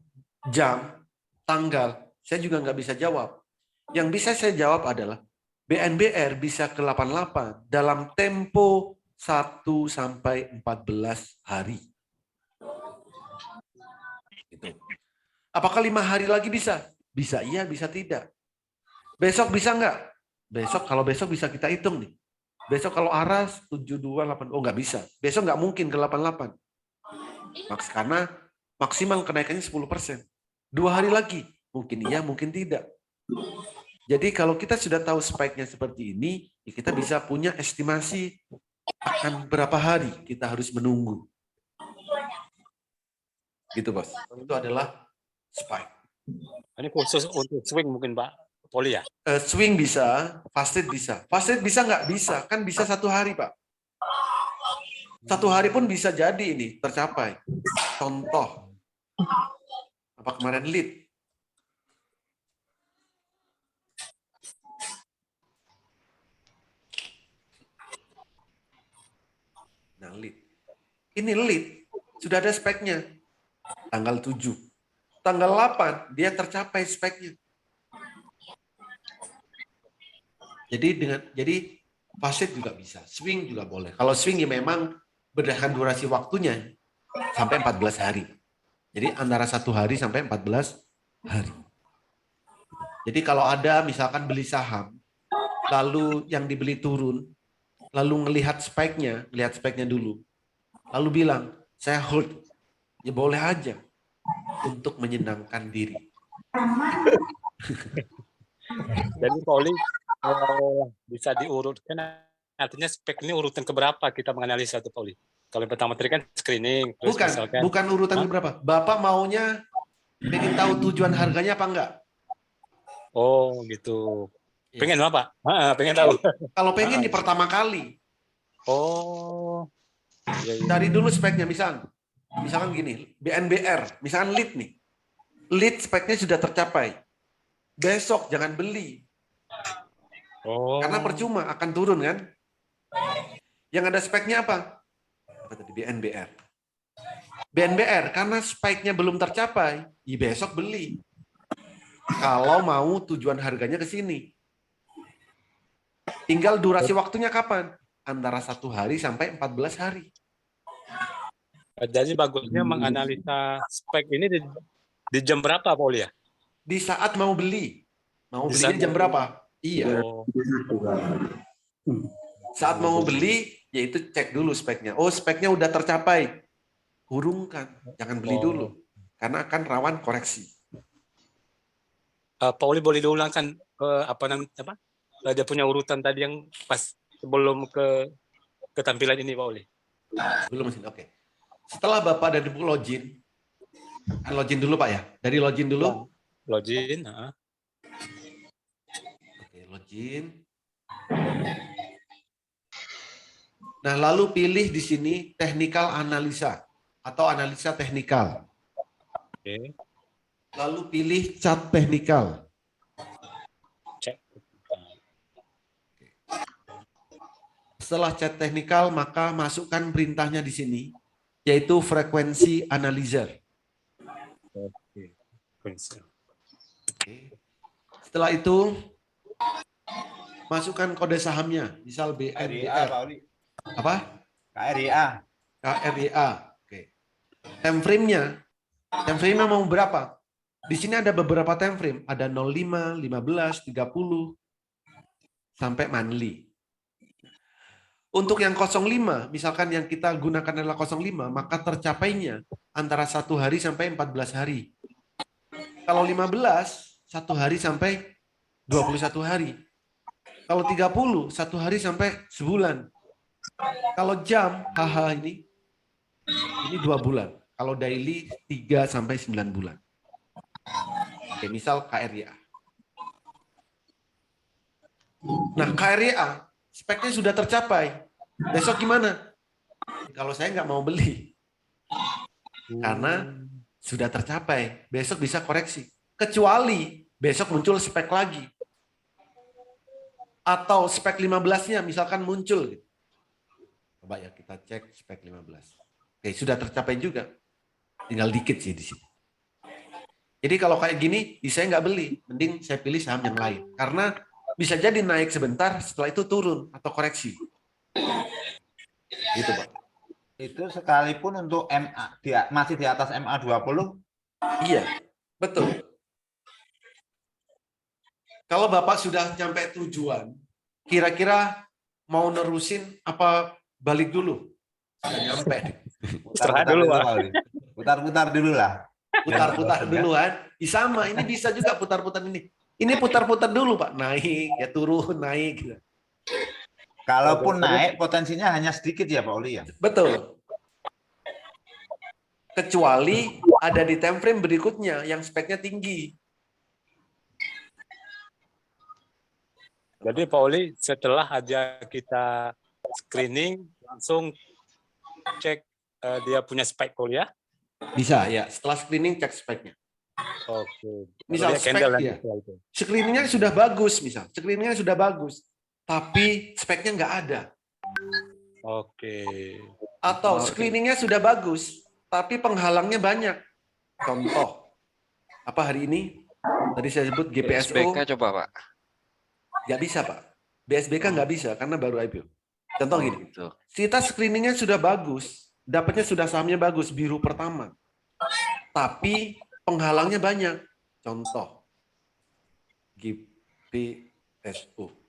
jam, tanggal, saya juga nggak bisa jawab. Yang bisa saya jawab adalah BNBR bisa ke 88 dalam tempo 1 sampai 14 hari. Gitu. Apakah 5 hari lagi bisa? Bisa iya, bisa tidak. Besok bisa nggak? Besok, kalau besok bisa kita hitung nih. Besok kalau aras 728, oh nggak bisa. Besok nggak mungkin ke 88. Karena maksimal kenaikannya 10%. 2 hari lagi, mungkin iya, mungkin tidak. Jadi kalau kita sudah tahu spike-nya seperti ini, ya kita bisa punya estimasi akan berapa hari kita harus menunggu. Gitu, Bos. Itu adalah spike. Ini khusus untuk swing mungkin Pak Poli ya? Swing bisa, fast trade bisa. Fast trade bisa nggak? Bisa. Kan bisa 1 hari, Pak. 1 hari pun bisa jadi ini tercapai. Contoh. Apa kemarin lead? Nah, lead. Ini lead. Sudah ada speknya. Tanggal 7. Tanggal 8, dia tercapai speknya. Jadi fast trade juga bisa, swing juga boleh. Kalau swing ya memang berdasarkan durasi waktunya sampai 14 hari. Jadi antara 1 hari sampai 14 hari. Jadi kalau ada misalkan beli saham, lalu yang dibeli turun, lalu ngelihat speknya, lihat speknya dulu, lalu bilang, saya hold, ya boleh aja untuk menyenangkan diri. Jadi Pak Oli, bisa diurutkan, artinya spek ini urutan keberapa kita menganalisa itu Pak Oli? Kalau yang pertama tadi kan screening. Terus bukan urutan keberapa. Bapak maunya pengen tahu tujuan harganya apa enggak? Oh gitu. Pengen apa? Pengen tahu. Kalau pengen di pertama kali. Oh. Dari dulu speknya misalkan gini, BNBR, misalkan lead nih. Lead speknya sudah tercapai. Besok jangan beli. Karena percuma akan turun kan? Yang ada speknya apa? Apa tadi? BNBR. BNBR karena speknya belum tercapai, ya besok beli. Kalau mau tujuan harganya ke sini. Tinggal durasi waktunya kapan? Antara 1 hari sampai 14 hari. Jadi bagusnya menganalisa spek ini di jam berapa Pak Oli ya? Di saat mau beli. Mau belinya jam berapa? Iya. Saat mau beli, yaitu cek dulu speknya. Oh, speknya udah tercapai. Urungkan, jangan beli dulu. Karena akan rawan koreksi. Pak Oli boleh diulangkan dia punya urutan tadi yang pas sebelum ke ketampilan ini Pak Oli. Belum mesin, oke. Setelah Bapak dari login, login dulu Pak ya. Dari login dulu. Login. Oke, login. Nah, lalu pilih di sini technical analisa atau analisa teknikal. Oke. Lalu pilih chart teknikal. Setelah chart teknikal, maka masukkan perintahnya di sini, yaitu frekuensi analyzer. Oke. Setelah itu, masukkan kode sahamnya, misal BNBR. Apa? KRIA. KRIA. Oke. Time frame-nya mau berapa? Di sini ada beberapa time frame, ada 05, 15, 30 sampai monthly. Untuk yang 05, misalkan yang kita gunakan adalah 05, maka tercapainya antara 1 hari sampai 14 hari. Kalau 15, 1 hari sampai 21 hari. Kalau 30, 1 hari sampai sebulan. Kalau jam, ini 2 bulan. Kalau daily, 3 sampai 9 bulan. Oke, misal KRIA. Nah, KRIA, speknya sudah tercapai. Besok gimana? Kalau saya nggak mau beli. Karena sudah tercapai, besok bisa koreksi. Kecuali besok muncul spek lagi. Atau spek 15-nya misalkan muncul. Gitu. Coba ya kita cek spek 15. Oke, sudah tercapai juga. Tinggal dikit sih di sini. Jadi kalau kayak gini, saya nggak beli. Mending saya pilih saham yang lain. Karena bisa jadi naik sebentar, setelah itu turun atau koreksi. Gitu, Pak. Itu sekalipun untuk MA masih di atas MA 20? Iya, betul. Kalau Bapak sudah sampai tujuan, kira-kira mau nerusin apa balik dulu? Sudah nyampe. Putar-putar dulu, Pak. Putar-putar dulu lah. Putar-putar duluan. Sama, ini bisa juga putar-putar ini. Ini putar-putar dulu, Pak. Naik, ya turun, naik. Gitu. Kalaupun naik, potensinya hanya sedikit ya, Pak Oli ya? Betul. Kecuali ada di time frame berikutnya yang speknya tinggi. Jadi Pak Oli, setelah aja kita screening, langsung cek dia punya spek ya? Bisa, ya. Setelah screening, cek speknya. Oke. Misal spek ya. Screeningnya sudah bagus, misal. Screeningnya sudah bagus. Tapi speknya nggak ada. Oke. Atau screeningnya sudah bagus, tapi penghalangnya banyak. Contoh, apa hari ini? Tadi saya sebut GPSO. BSBK coba, Pak. Nggak bisa, Pak. BSBK nggak bisa, karena baru IPO. Contoh gini, kita screeningnya sudah bagus, dapatnya sudah sahamnya bagus, biru pertama. Tapi penghalangnya banyak. Contoh, GPSO.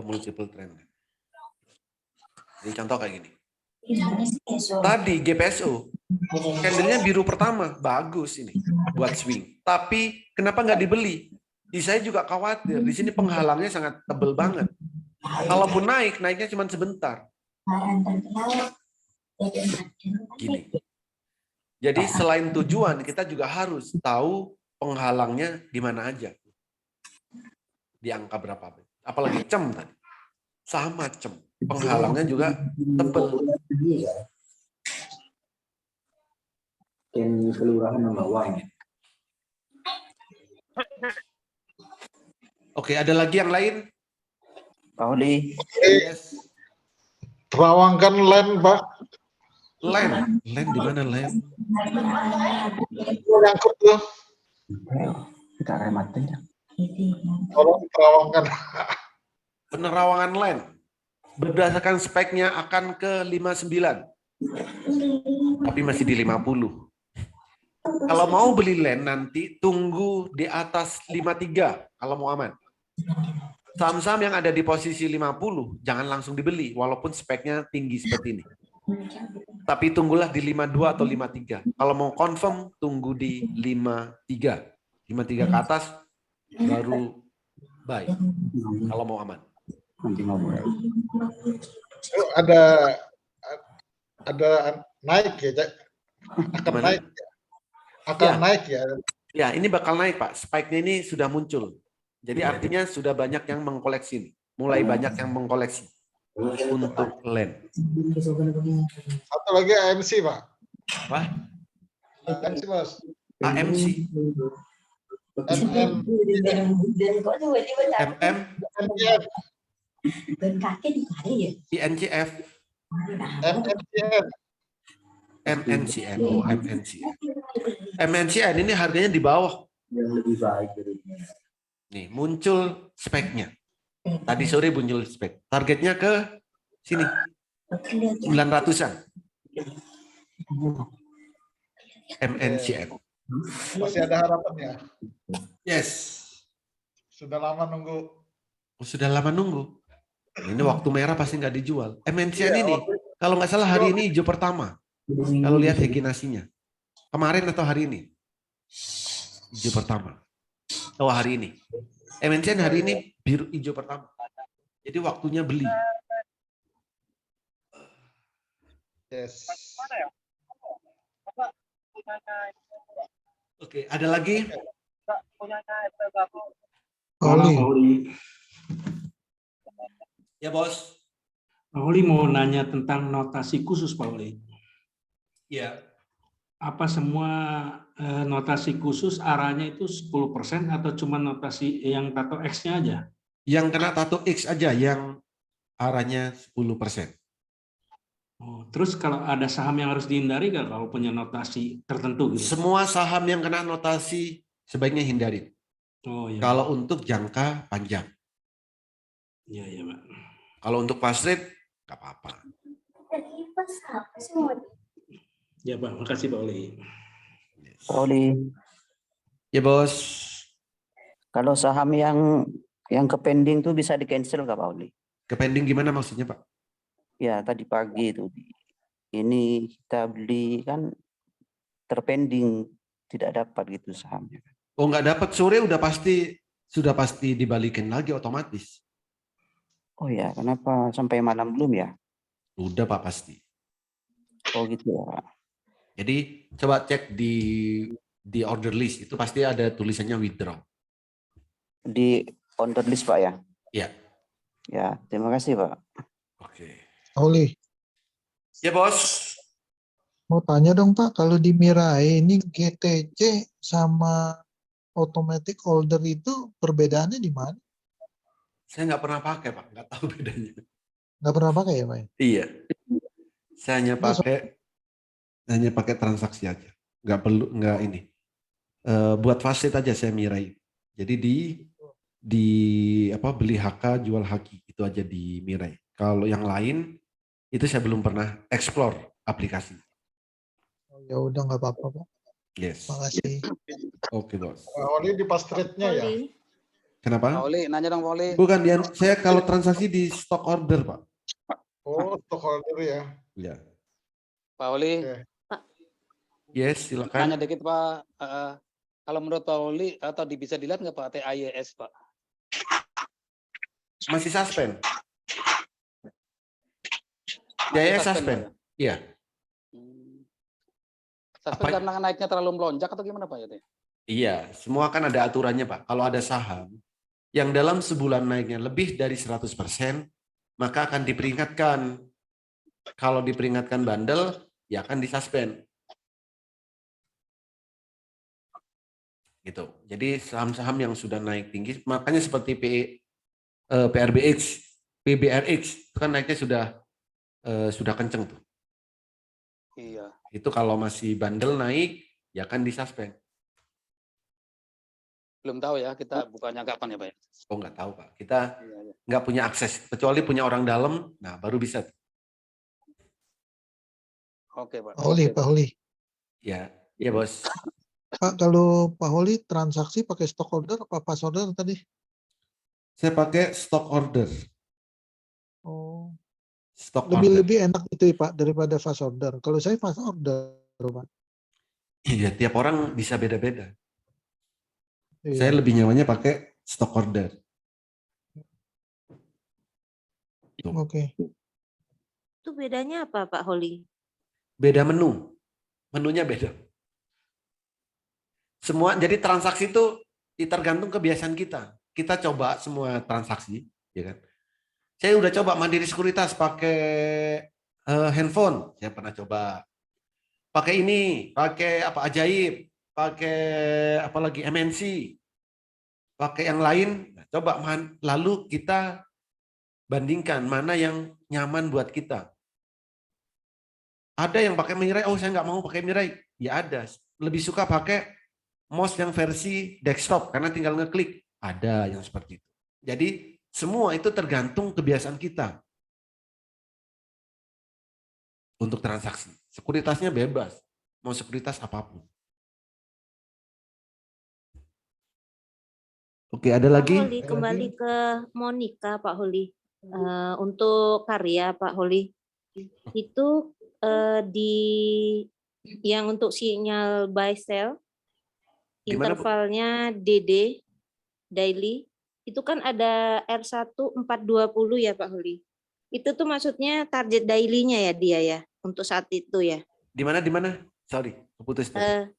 Multiple trend. Jadi contoh kayak gini. Tadi GPSO, candlenya biru pertama, bagus ini buat swing. Tapi kenapa nggak dibeli? Saya juga khawatir. Di sini penghalangnya sangat tebel banget. Kalaupun naik, naiknya cuma sebentar. Gini. Jadi selain tujuan, kita juga harus tahu penghalangnya di mana aja. Di angka berapa. Apalagi CEM tadi. Sama CEM. Penghalangnya juga tebel. Oke, ada lagi yang lain? Pak Oli. Yes. Terawangkan land, Pak. Land di mana land? Nyangkut tuh. Kita rematin. Tolong terawangkan. Penerawangan land. Berdasarkan speknya akan ke 59. Tapi masih di 50. Kalau mau beli land nanti tunggu di atas 53 kalau mau aman. Saham-saham yang ada di posisi 50 jangan langsung dibeli walaupun speknya tinggi seperti ini. Tapi tunggulah di 52 atau 53. Kalau mau confirm tunggu di 53. 53 ke atas baru buy kalau mau aman. Ada naik ya, Cak? Akan naik. Akan naik ya. Ya, ini bakal naik, Pak. Spike-nya ini sudah muncul. Jadi artinya sudah banyak yang mengkoleksi ini. Mulai banyak yang mengkoleksi untuk land. Satu lagi AMC, Pak. Apa? AMC, Mas. AMC. INCF. MNCN. Oh, MNCN. MNCN ini harganya di bawah. Yang lebih baik dari Nih, muncul speknya. Tadi sore muncul spek. Targetnya ke sini. 900-an. MNCN. Masih ada harapan ya? Yes. Sudah lama nunggu. Sudah lama nunggu. Ini waktu merah pasti nggak dijual. MNCN ini, kalau nggak salah hari ini hijau pertama. Kalau lihat heginasinya. Kemarin atau hari ini? Hijau pertama. Oh, hari ini. MNCN hari ini biru hijau pertama. Jadi waktunya beli. Yes. Oke, ada lagi? Ya, Bos. Pak Oli mau nanya tentang notasi khusus, Pak Oli. Ya. Apa semua notasi khusus arahnya itu 10% atau cuma notasi yang tato X-nya aja? Yang kena tato X aja yang arahnya 10%. Oh, terus kalau ada saham yang harus dihindari nggak kalau punya notasi tertentu gitu? Semua saham yang kena notasi sebaiknya hindari. Oh iya. Kalau untuk jangka panjang. Iya, iya, Pak. Kalau untuk fast rate, nggak apa-apa. Ya, Pak. Makasih, Pak Oli. Pak Oli, Ya, Bos. kalau saham yang ke pending tuh bisa di cancel nggak Pak Oli? Ke pending gimana maksudnya, Pak? Ya tadi pagi itu ini kita beli kan terpending, tidak dapat gitu sahamnya. Oh, nggak dapat, sore sudah pasti dibalikin lagi otomatis. Oh ya, kenapa sampai malam belum ya? Udah, Pak, pasti. Oh gitu ya, Pak. Jadi coba cek di order list, itu pasti ada tulisannya withdraw. Di order list, Pak ya? Iya. Ya, terima kasih, Pak. Oke. Oli, Ya, Bos. mau tanya dong Pak, kalau di Mirai ini GTC sama automatic order itu perbedaannya di mana? Saya nggak pernah pakai, Pak, nggak tahu bedanya. Nggak pernah pakai ya Pak? Iya. Saya hanya pakai transaksi aja. Nggak ini. Buat fasit aja saya mirai. Jadi beli HK, jual HQ itu aja di Mirai. Kalau yang lain itu saya belum pernah explore aplikasi. Oh, ya udah nggak apa-apa Pak. Yes. Makasih. Oke, Bos. Oli di fast trade-nya ya? Kenapa? Pak Oli, nanya dong Pak Oli. Bukan, saya kalau transaksi di stock order, Pak. Oh, stock order ya. Ya. Pak Oli. Yes, silakan. Nanya dikit Pak. Kalau menurut Pak Oli atau bisa dilihat nggak Pak TAYS Pak? Masih suspend. Ya, suspend. Iya. Suspend karena naiknya terlalu melonjak atau gimana Pak ya? Iya, semua kan ada aturannya, Pak. Kalau ada saham yang dalam sebulan naiknya lebih dari 100%, maka akan diperingatkan. Kalau diperingatkan bandel, ya akan disuspend. Gitu. Jadi saham-saham yang sudah naik tinggi, makanya seperti PRBX, PBRX, itu kan naiknya sudah kenceng tuh. Iya. Itu kalau masih bandel naik, ya akan disuspend. Belum tahu ya, kita bukannya kapan ya Pak ya? Oh, nggak tahu, Pak. Kita nggak punya akses, kecuali punya orang dalam, nah baru bisa. Oke, Pak. Pak Oli. Ya, ya Bos. Pak, kalau Pak Oli transaksi pakai stock order apa fast order tadi? Saya pakai stock order. Oh. Stock order. Lebih enak itu ya, Pak daripada fast order. Kalau saya fast order, Pak. Iya, tiap orang bisa beda-beda. Iya. Saya lebih nyamannya pakai stock order. Oke. Itu bedanya apa Pak Holi? Beda menu. Menunya beda. Semua, jadi transaksi itu tergantung kebiasaan kita. Kita coba semua transaksi, ya kan? Saya udah coba Mandiri Sekuritas pakai handphone, saya pernah coba. Pakai ini, pakai apa Ajaib, pakai apa lagi MNC, pakai yang lain. Nah, coba lalu kita bandingkan mana yang nyaman buat kita. Ada yang pakai Mirai, oh saya nggak mau pakai Mirai. Ya ada, lebih suka pakai mouse yang versi desktop karena tinggal ngeklik. Ada yang seperti itu. Jadi semua itu tergantung kebiasaan kita untuk transaksi. Sekuritasnya bebas, mau sekuritas apapun. Oke, ada lagi? Pak Holi, kembali ke Monica Pak Holi. Untuk karya Pak Holi, itu di yang untuk sinyal buy sell, Gimana, Bu? intervalnya DD, daily, itu kan ada R1 420 ya Pak Holi. Itu tuh maksudnya target daily-nya ya dia ya, untuk saat itu ya. Di mana? Sorry, keputus tadi.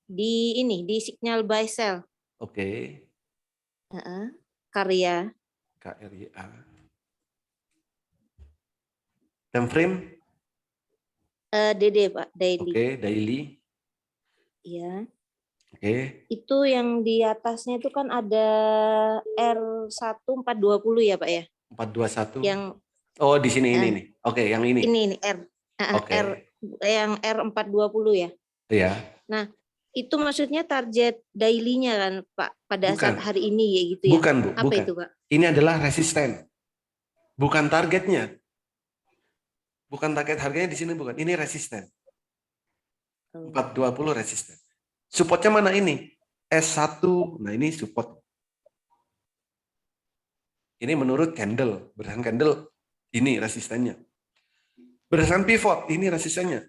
Di signal buy sell. Oke. Karya. KRYA. Time frame? DD Pak, daily. Oke, daily. Ya. Oke. Itu yang di atasnya itu kan ada R1420 ya Pak ya? 421. Yang Oh, di sini ini nih. Oke, yang ini. Ini R. Oke. Yang R420 ya. Iya. Nah, itu maksudnya target daily-nya kan Pak pada Bukan. saat hari ini ya gitu ya. Bukan, Bu. Apa Bukan. itu Pak? Ini adalah resisten. Bukan targetnya. Bukan target harganya di sini bukan. Ini resisten. 420 resisten. Supportnya mana ini? S1. Nah, ini support. Ini menurut candle. Berdasarkan candle, ini resistennya. Berdasarkan pivot, ini resistennya.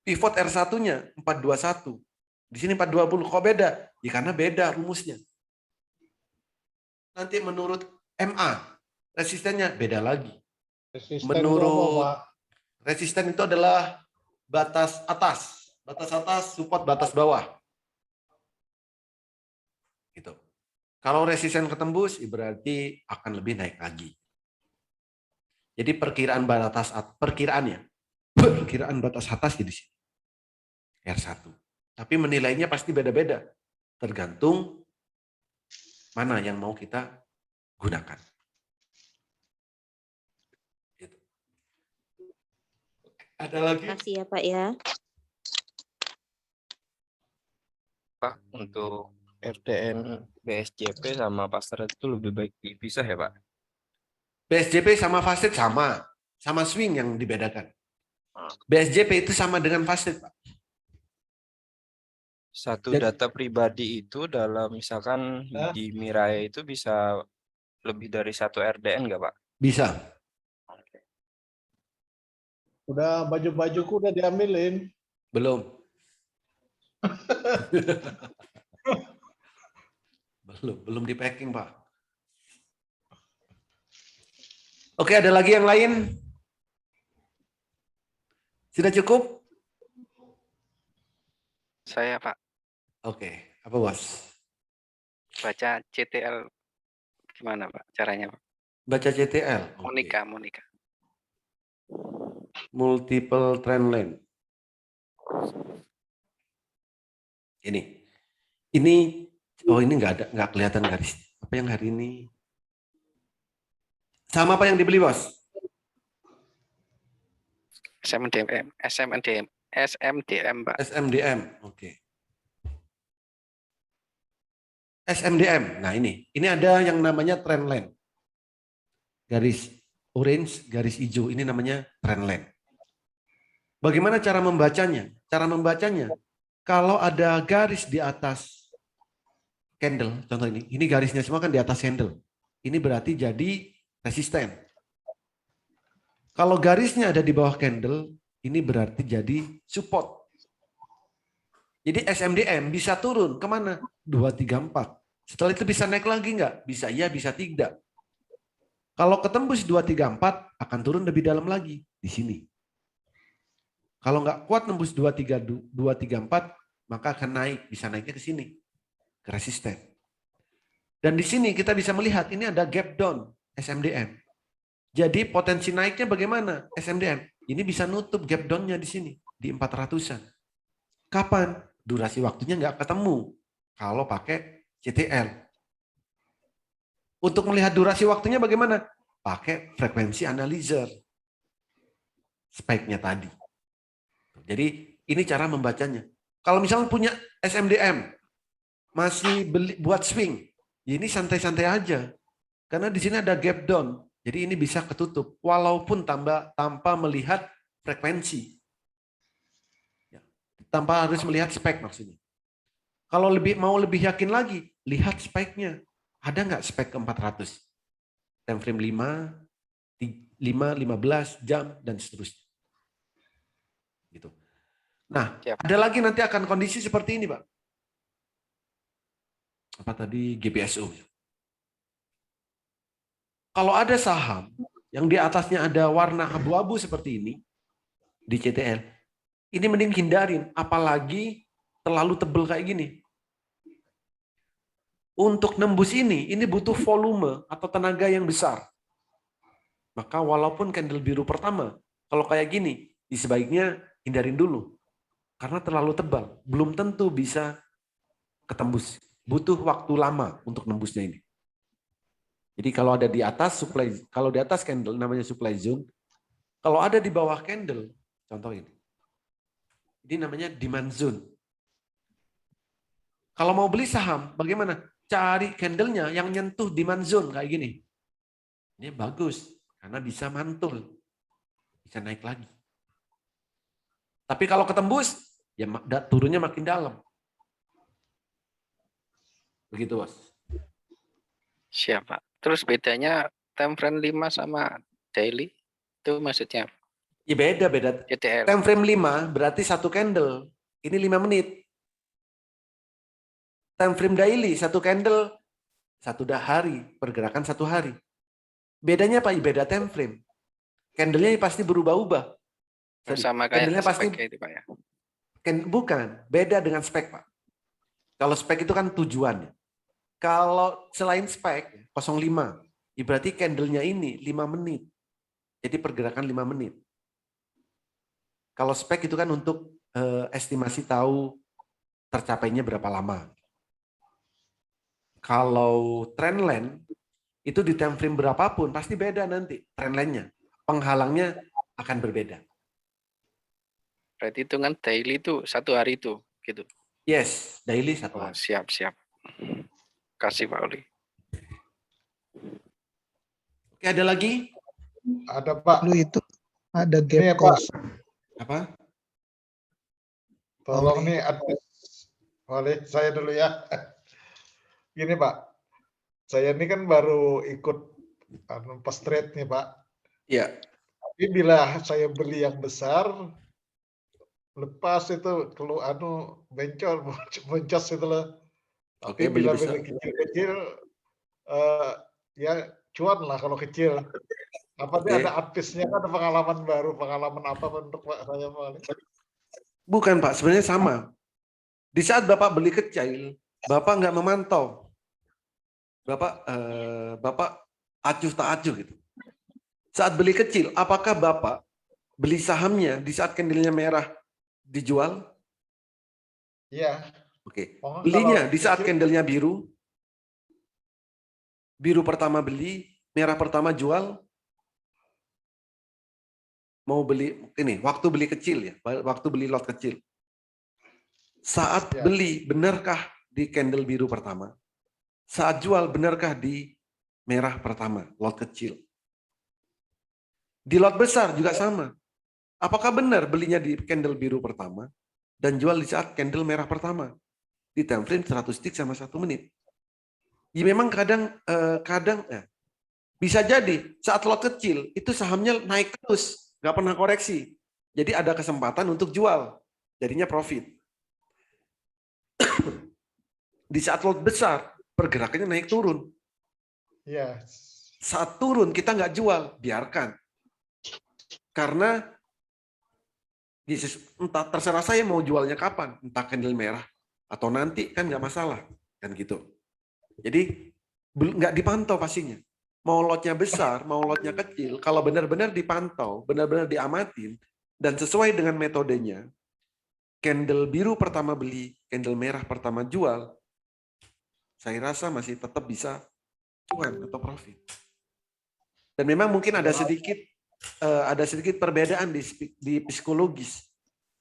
Pivot R1-nya 421. Di sini 420. Kok beda? Ya karena beda rumusnya. Nanti menurut MA, resistennya beda lagi. Resisten Menurut itu apa, Pak? resisten itu adalah batas atas. Batas atas, support batas bawah. Gitu. Kalau resisten ketembus, berarti akan lebih naik lagi. Jadi perkiraan batas perkiraan batas atas di sini. R1. Tapi menilainya pasti beda-beda. Tergantung mana yang mau kita gunakan. Gitu. Ada lagi? Terima kasih ya Pak ya. Pak, untuk RDN BSJP sama Fast Rate itu lebih baik dipisah ya Pak? BSJP sama fast rate sama swing yang dibedakan. BSJP itu sama dengan fast rate, Pak. Satu data pribadi itu dalam misalkan di Mirai itu bisa lebih dari satu RDN nggak Pak? Bisa. Udah baju-bajuku udah diambilin. Belum. belum di packing, Pak. Oke, ada lagi yang lain? Sudah cukup? Saya Pak, Oke, apa Bos? baca CTL gimana Pak caranya Pak? Baca CTL. Monika. Multiple trend line. Ini oh ini nggak kelihatan garis. Apa yang hari ini? Sama apa yang dibeli Bos? SMDM Pak. SMDM. Oke. SMDM. Nah ini ada yang namanya trend line. Garis orange, garis hijau. Ini namanya trend line. Bagaimana cara membacanya? Cara membacanya, kalau ada garis di atas candle, contoh ini garisnya semua kan di atas candle. Ini berarti jadi resisten. Kalau garisnya ada di bawah candle, ini berarti jadi support. Jadi SMDM bisa turun kemana? 234. Setelah itu bisa naik lagi nggak? Bisa iya, bisa tidak. Kalau ketembus 234 akan turun lebih dalam lagi di sini. Kalau nggak kuat nembus 234 maka akan naik, bisa naiknya ke sini, ke resisten. Dan di sini kita bisa melihat ini ada gap down SMDM. Jadi potensi naiknya bagaimana SMDM? Ini bisa nutup gap down-nya di sini di 400-an. Kapan? Durasi waktunya nggak ketemu kalau pakai CTL. Untuk melihat durasi waktunya bagaimana? Pakai frekuensi analyzer. Spike-nya tadi. Jadi ini cara membacanya. Kalau misalnya punya SMDM, masih beli buat swing, ya ini santai-santai aja. Karena di sini ada gap down. Jadi ini bisa ketutup walaupun tanpa melihat frekuensi. Ya, tanpa harus melihat spek maksudnya. Kalau mau lebih yakin lagi, lihat speknya. Ada nggak spek ke 400? Time frame 5, 15 jam dan seterusnya. Gitu. Nah, ada lagi nanti akan kondisi seperti ini, Pak. Apa tadi GPSO? Kalau ada saham yang di atasnya ada warna abu-abu seperti ini di CTL, ini mending hindarin, apalagi terlalu tebel kayak gini. Untuk nembus ini butuh volume atau tenaga yang besar. Maka walaupun candle biru pertama, kalau kayak gini, sebaiknya hindarin dulu. Karena terlalu tebal, belum tentu bisa ketembus. Butuh waktu lama untuk nembusnya ini. Jadi kalau ada di atas supply, kalau di atas candle namanya supply zone, kalau ada di bawah candle, contoh ini namanya demand zone. Kalau mau beli saham, bagaimana? Cari candlenya yang nyentuh demand zone kayak gini. Ini bagus, karena bisa mantul. Bisa naik lagi. Tapi kalau ketembus, ya turunnya makin dalam. Begitu, Bos. Siap, Pak. Terus bedanya time frame 5 sama daily? Itu maksudnya? Ya beda. CTL. Time frame 5 berarti satu candle. Ini 5 menit. Time frame daily, satu candle, satu hari, pergerakan 1 hari. Bedanya apa? Beda time frame. Candlenya pasti berubah-ubah. Sama kayak Candlenya pasti itu, Pak ya? Bukan, beda dengan spek, Pak. Kalau spek itu kan tujuannya. Kalau selain spek, 05, ya berarti candlenya ini 5 menit. Jadi pergerakan 5 menit. Kalau spek itu kan untuk estimasi tahu tercapainya berapa lama. Kalau trendline itu di time frame berapapun pasti beda nanti trendline-nya. Penghalangnya akan berbeda. Berarti itu kan daily itu 1 hari itu, gitu. Yes, daily 1 hari. Siap. Kasih Pak Oli. Oke, ada lagi? Ada Pak. Lu itu ada Ini gap ya, Pak. cost. Apa? Tolong nih advis. Boleh saya dulu ya. Gini Pak, saya ini kan baru ikut pas trade nih Pak. Iya. Tapi bila saya beli yang besar, lepas itu bencol, boncos itu loh. Oke, Tapi beli bila besar. beli kecil-kecil, ya cuan lah kalau kecil. Apa nih ada advisnya, ada pengalaman baru, pengalaman apa untuk Pak saya Pak? Bukan Pak, sebenarnya sama. Di saat Bapak beli kecil, Bapak nggak memantau. Bapak acuh tak acuh gitu. Saat beli kecil, apakah Bapak beli sahamnya di saat candlenya merah dijual? Iya. Oke. Oh, Belinya kalau di saat kecil- candlenya biru, biru pertama beli, merah pertama jual. Mau beli ini, waktu beli kecil ya, waktu beli lot kecil. Saat Ya. beli, benarkah di candle biru pertama? Saat jual, benarkah di merah pertama, lot kecil? Di lot besar juga sama. Apakah benar belinya di candle biru pertama dan jual di saat candle merah pertama? Di time frame 100 tick sama 1 menit. Ya memang kadang bisa jadi saat lot kecil itu sahamnya naik terus, nggak pernah koreksi. Jadi ada kesempatan untuk jual, jadinya profit. Di saat lot besar, pergerakannya naik turun. Iya. Saat turun kita nggak jual, biarkan. Karena entah terserah saya mau jualnya kapan, entah candle merah atau nanti kan nggak masalah, kan gitu. Jadi nggak dipantau pastinya. Mau lotnya besar, mau lotnya kecil, kalau benar-benar dipantau, benar-benar diamatin, dan sesuai dengan metodenya, candle biru pertama beli, candle merah pertama jual, saya rasa masih tetap bisa cuan atau profit. Dan memang mungkin ada sedikit perbedaan di psikologis.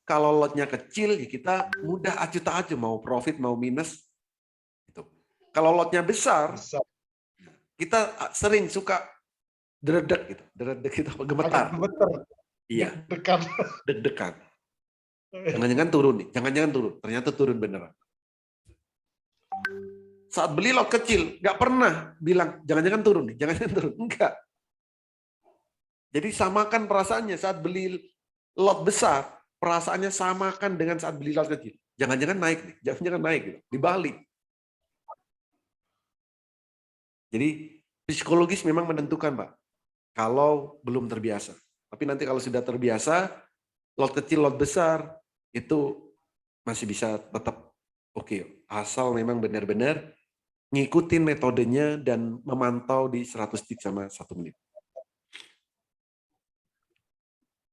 Kalau lotnya kecil, ya kita mudah acuh tak acuh, mau profit mau minus. Gitu. Kalau lotnya besar, kita sering suka dredeg gitu, gemetar. Iya, deg-degan. Jangan-jangan turun nih, jangan-jangan turun. Ternyata turun beneran. Saat beli lot kecil, nggak pernah bilang jangan-jangan turun nih, jangan-jangan turun. Enggak. Jadi samakan perasaannya saat beli lot besar, perasaannya samakan dengan saat beli lot kecil. Jangan-jangan naik nih, jangan-jangan naik gitu. Dibalik. Jadi psikologis memang menentukan, Pak. Kalau belum terbiasa. Tapi nanti kalau sudah terbiasa, lot kecil, lot besar, itu masih bisa tetap oke. Asal memang benar-benar ngikutin metodenya dan memantau di 100 tick sama 1 menit.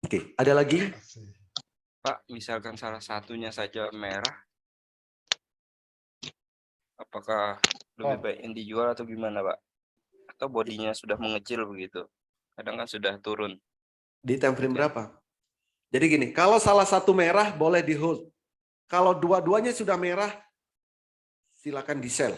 Oke, ada lagi? Pak, misalkan salah satunya saja merah, apakah lebih baik yang dijual atau gimana, Pak? Atau bodinya sudah mengecil begitu? Kadang kan sudah turun. Di time frame berapa? Jadi gini, kalau salah satu merah boleh di hold. Kalau dua-duanya sudah merah, silakan di sell.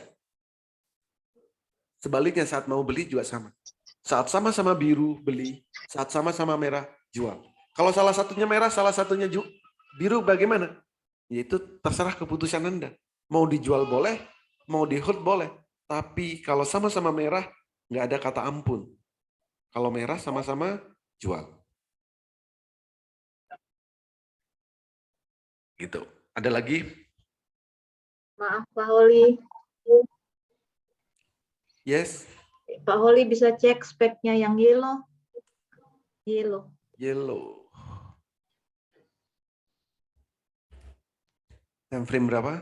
Sebaliknya saat mau beli juga sama. Saat sama-sama biru, beli. Saat sama-sama merah, jual. Kalau salah satunya merah, salah satunya biru, bagaimana? Yaitu terserah keputusan Anda. Mau dijual boleh, mau di hold boleh. Tapi kalau sama-sama merah, nggak ada kata ampun. Kalau merah sama-sama jual. Gitu. Ada lagi? Maaf Pak Holi. Yes. Pak Holi bisa cek speknya yang yellow. Yellow. Yellow. Time frame berapa?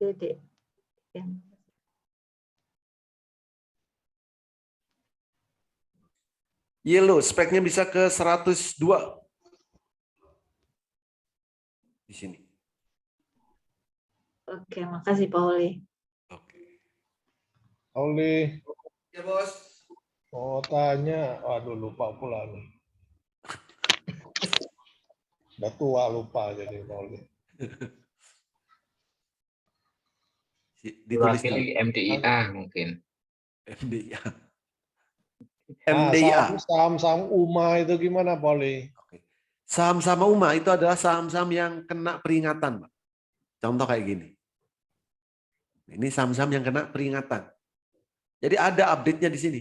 Dede. Yellow, speknya bisa ke 102. Di sini. Oke, makasih Pak Holi. Oli, ya bos. Mau tanya, waduh lupa pula nih. Udah tua lupa jadi Pak Oli. Ditulis Mewakili MDIA mungkin. MDIA. MDIA. Saham-saham UMA itu gimana Pak Oli? Saham-saham UMA itu adalah saham-saham yang kena peringatan, Pak. Contoh kayak gini. Ini saham-saham yang kena peringatan. Jadi ada update-nya di sini.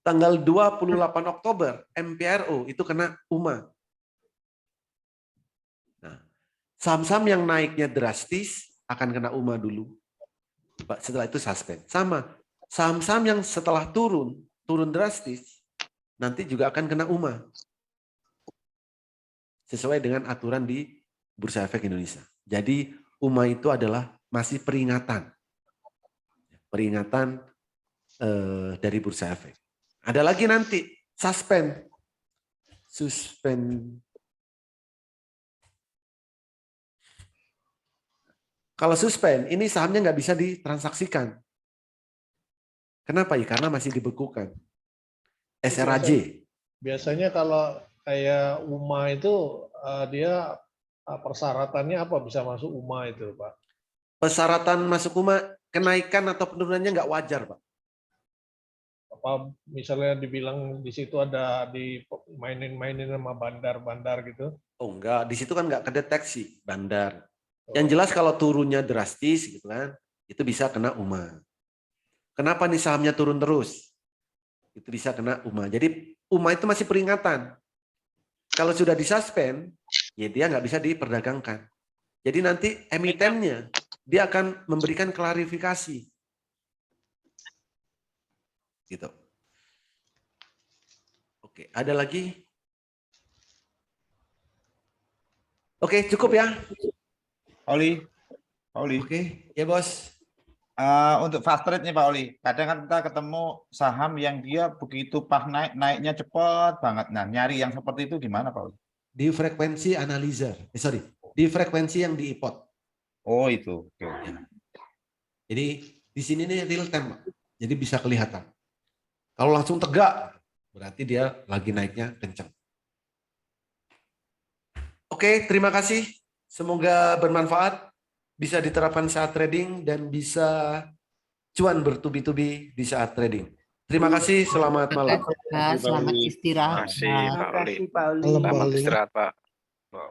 Tanggal 28 Oktober, MPRO itu kena UMA. Nah, saham-saham yang naiknya drastis akan kena UMA dulu. Setelah itu suspend. Sama, saham-saham yang setelah turun drastis, nanti juga akan kena UMA. Sesuai dengan aturan di Bursa Efek Indonesia. Jadi UMA itu adalah masih peringatan. Peringatan dari Bursa Efek. Ada lagi nanti, suspend. Kalau suspend, ini sahamnya nggak bisa ditransaksikan. Kenapa ya? Karena masih dibekukan. SRAJ. Biasanya kalau kayak UMA itu dia persyaratannya apa bisa masuk UMA itu, Pak? Persyaratan masuk UMA, kenaikan atau penurunannya nggak wajar, Pak. Apa misalnya dibilang di situ ada dimainin sama bandar-bandar gitu? Oh enggak, di situ kan nggak kedeteksi bandar. Yang jelas kalau turunnya drastis gitu kan, itu bisa kena UMA. Kenapa nih sahamnya turun terus? Itu bisa kena UMA. Jadi UMA itu masih peringatan. Kalau sudah disuspend, ya dia nggak bisa diperdagangkan. Jadi nanti emitennya dia akan memberikan klarifikasi. Gitu. Oke, ada lagi? Oke, cukup ya. Oli. Oke, ya bos. Untuk fast trade nih Pak Oli, kadang kan kita ketemu saham yang dia begitu pas naiknya cepat banget. Nah, nyari yang seperti itu gimana Pak Oli? Di frekuensi analyzer, di frekuensi yang di IPOT. Oh itu. Oke. Ya. Jadi di sini nih real time, Pak. Jadi bisa kelihatan. Kalau langsung tegak, berarti dia lagi naiknya kencang. Oke, terima kasih. Semoga bermanfaat, bisa diterapkan saat trading, dan bisa cuan bertubi-tubi di saat trading. Terima kasih, selamat malam. Selamat istirahat. Terima kasih Pak Oli. Malam, Pak Selamat Oli. istirahat Pak.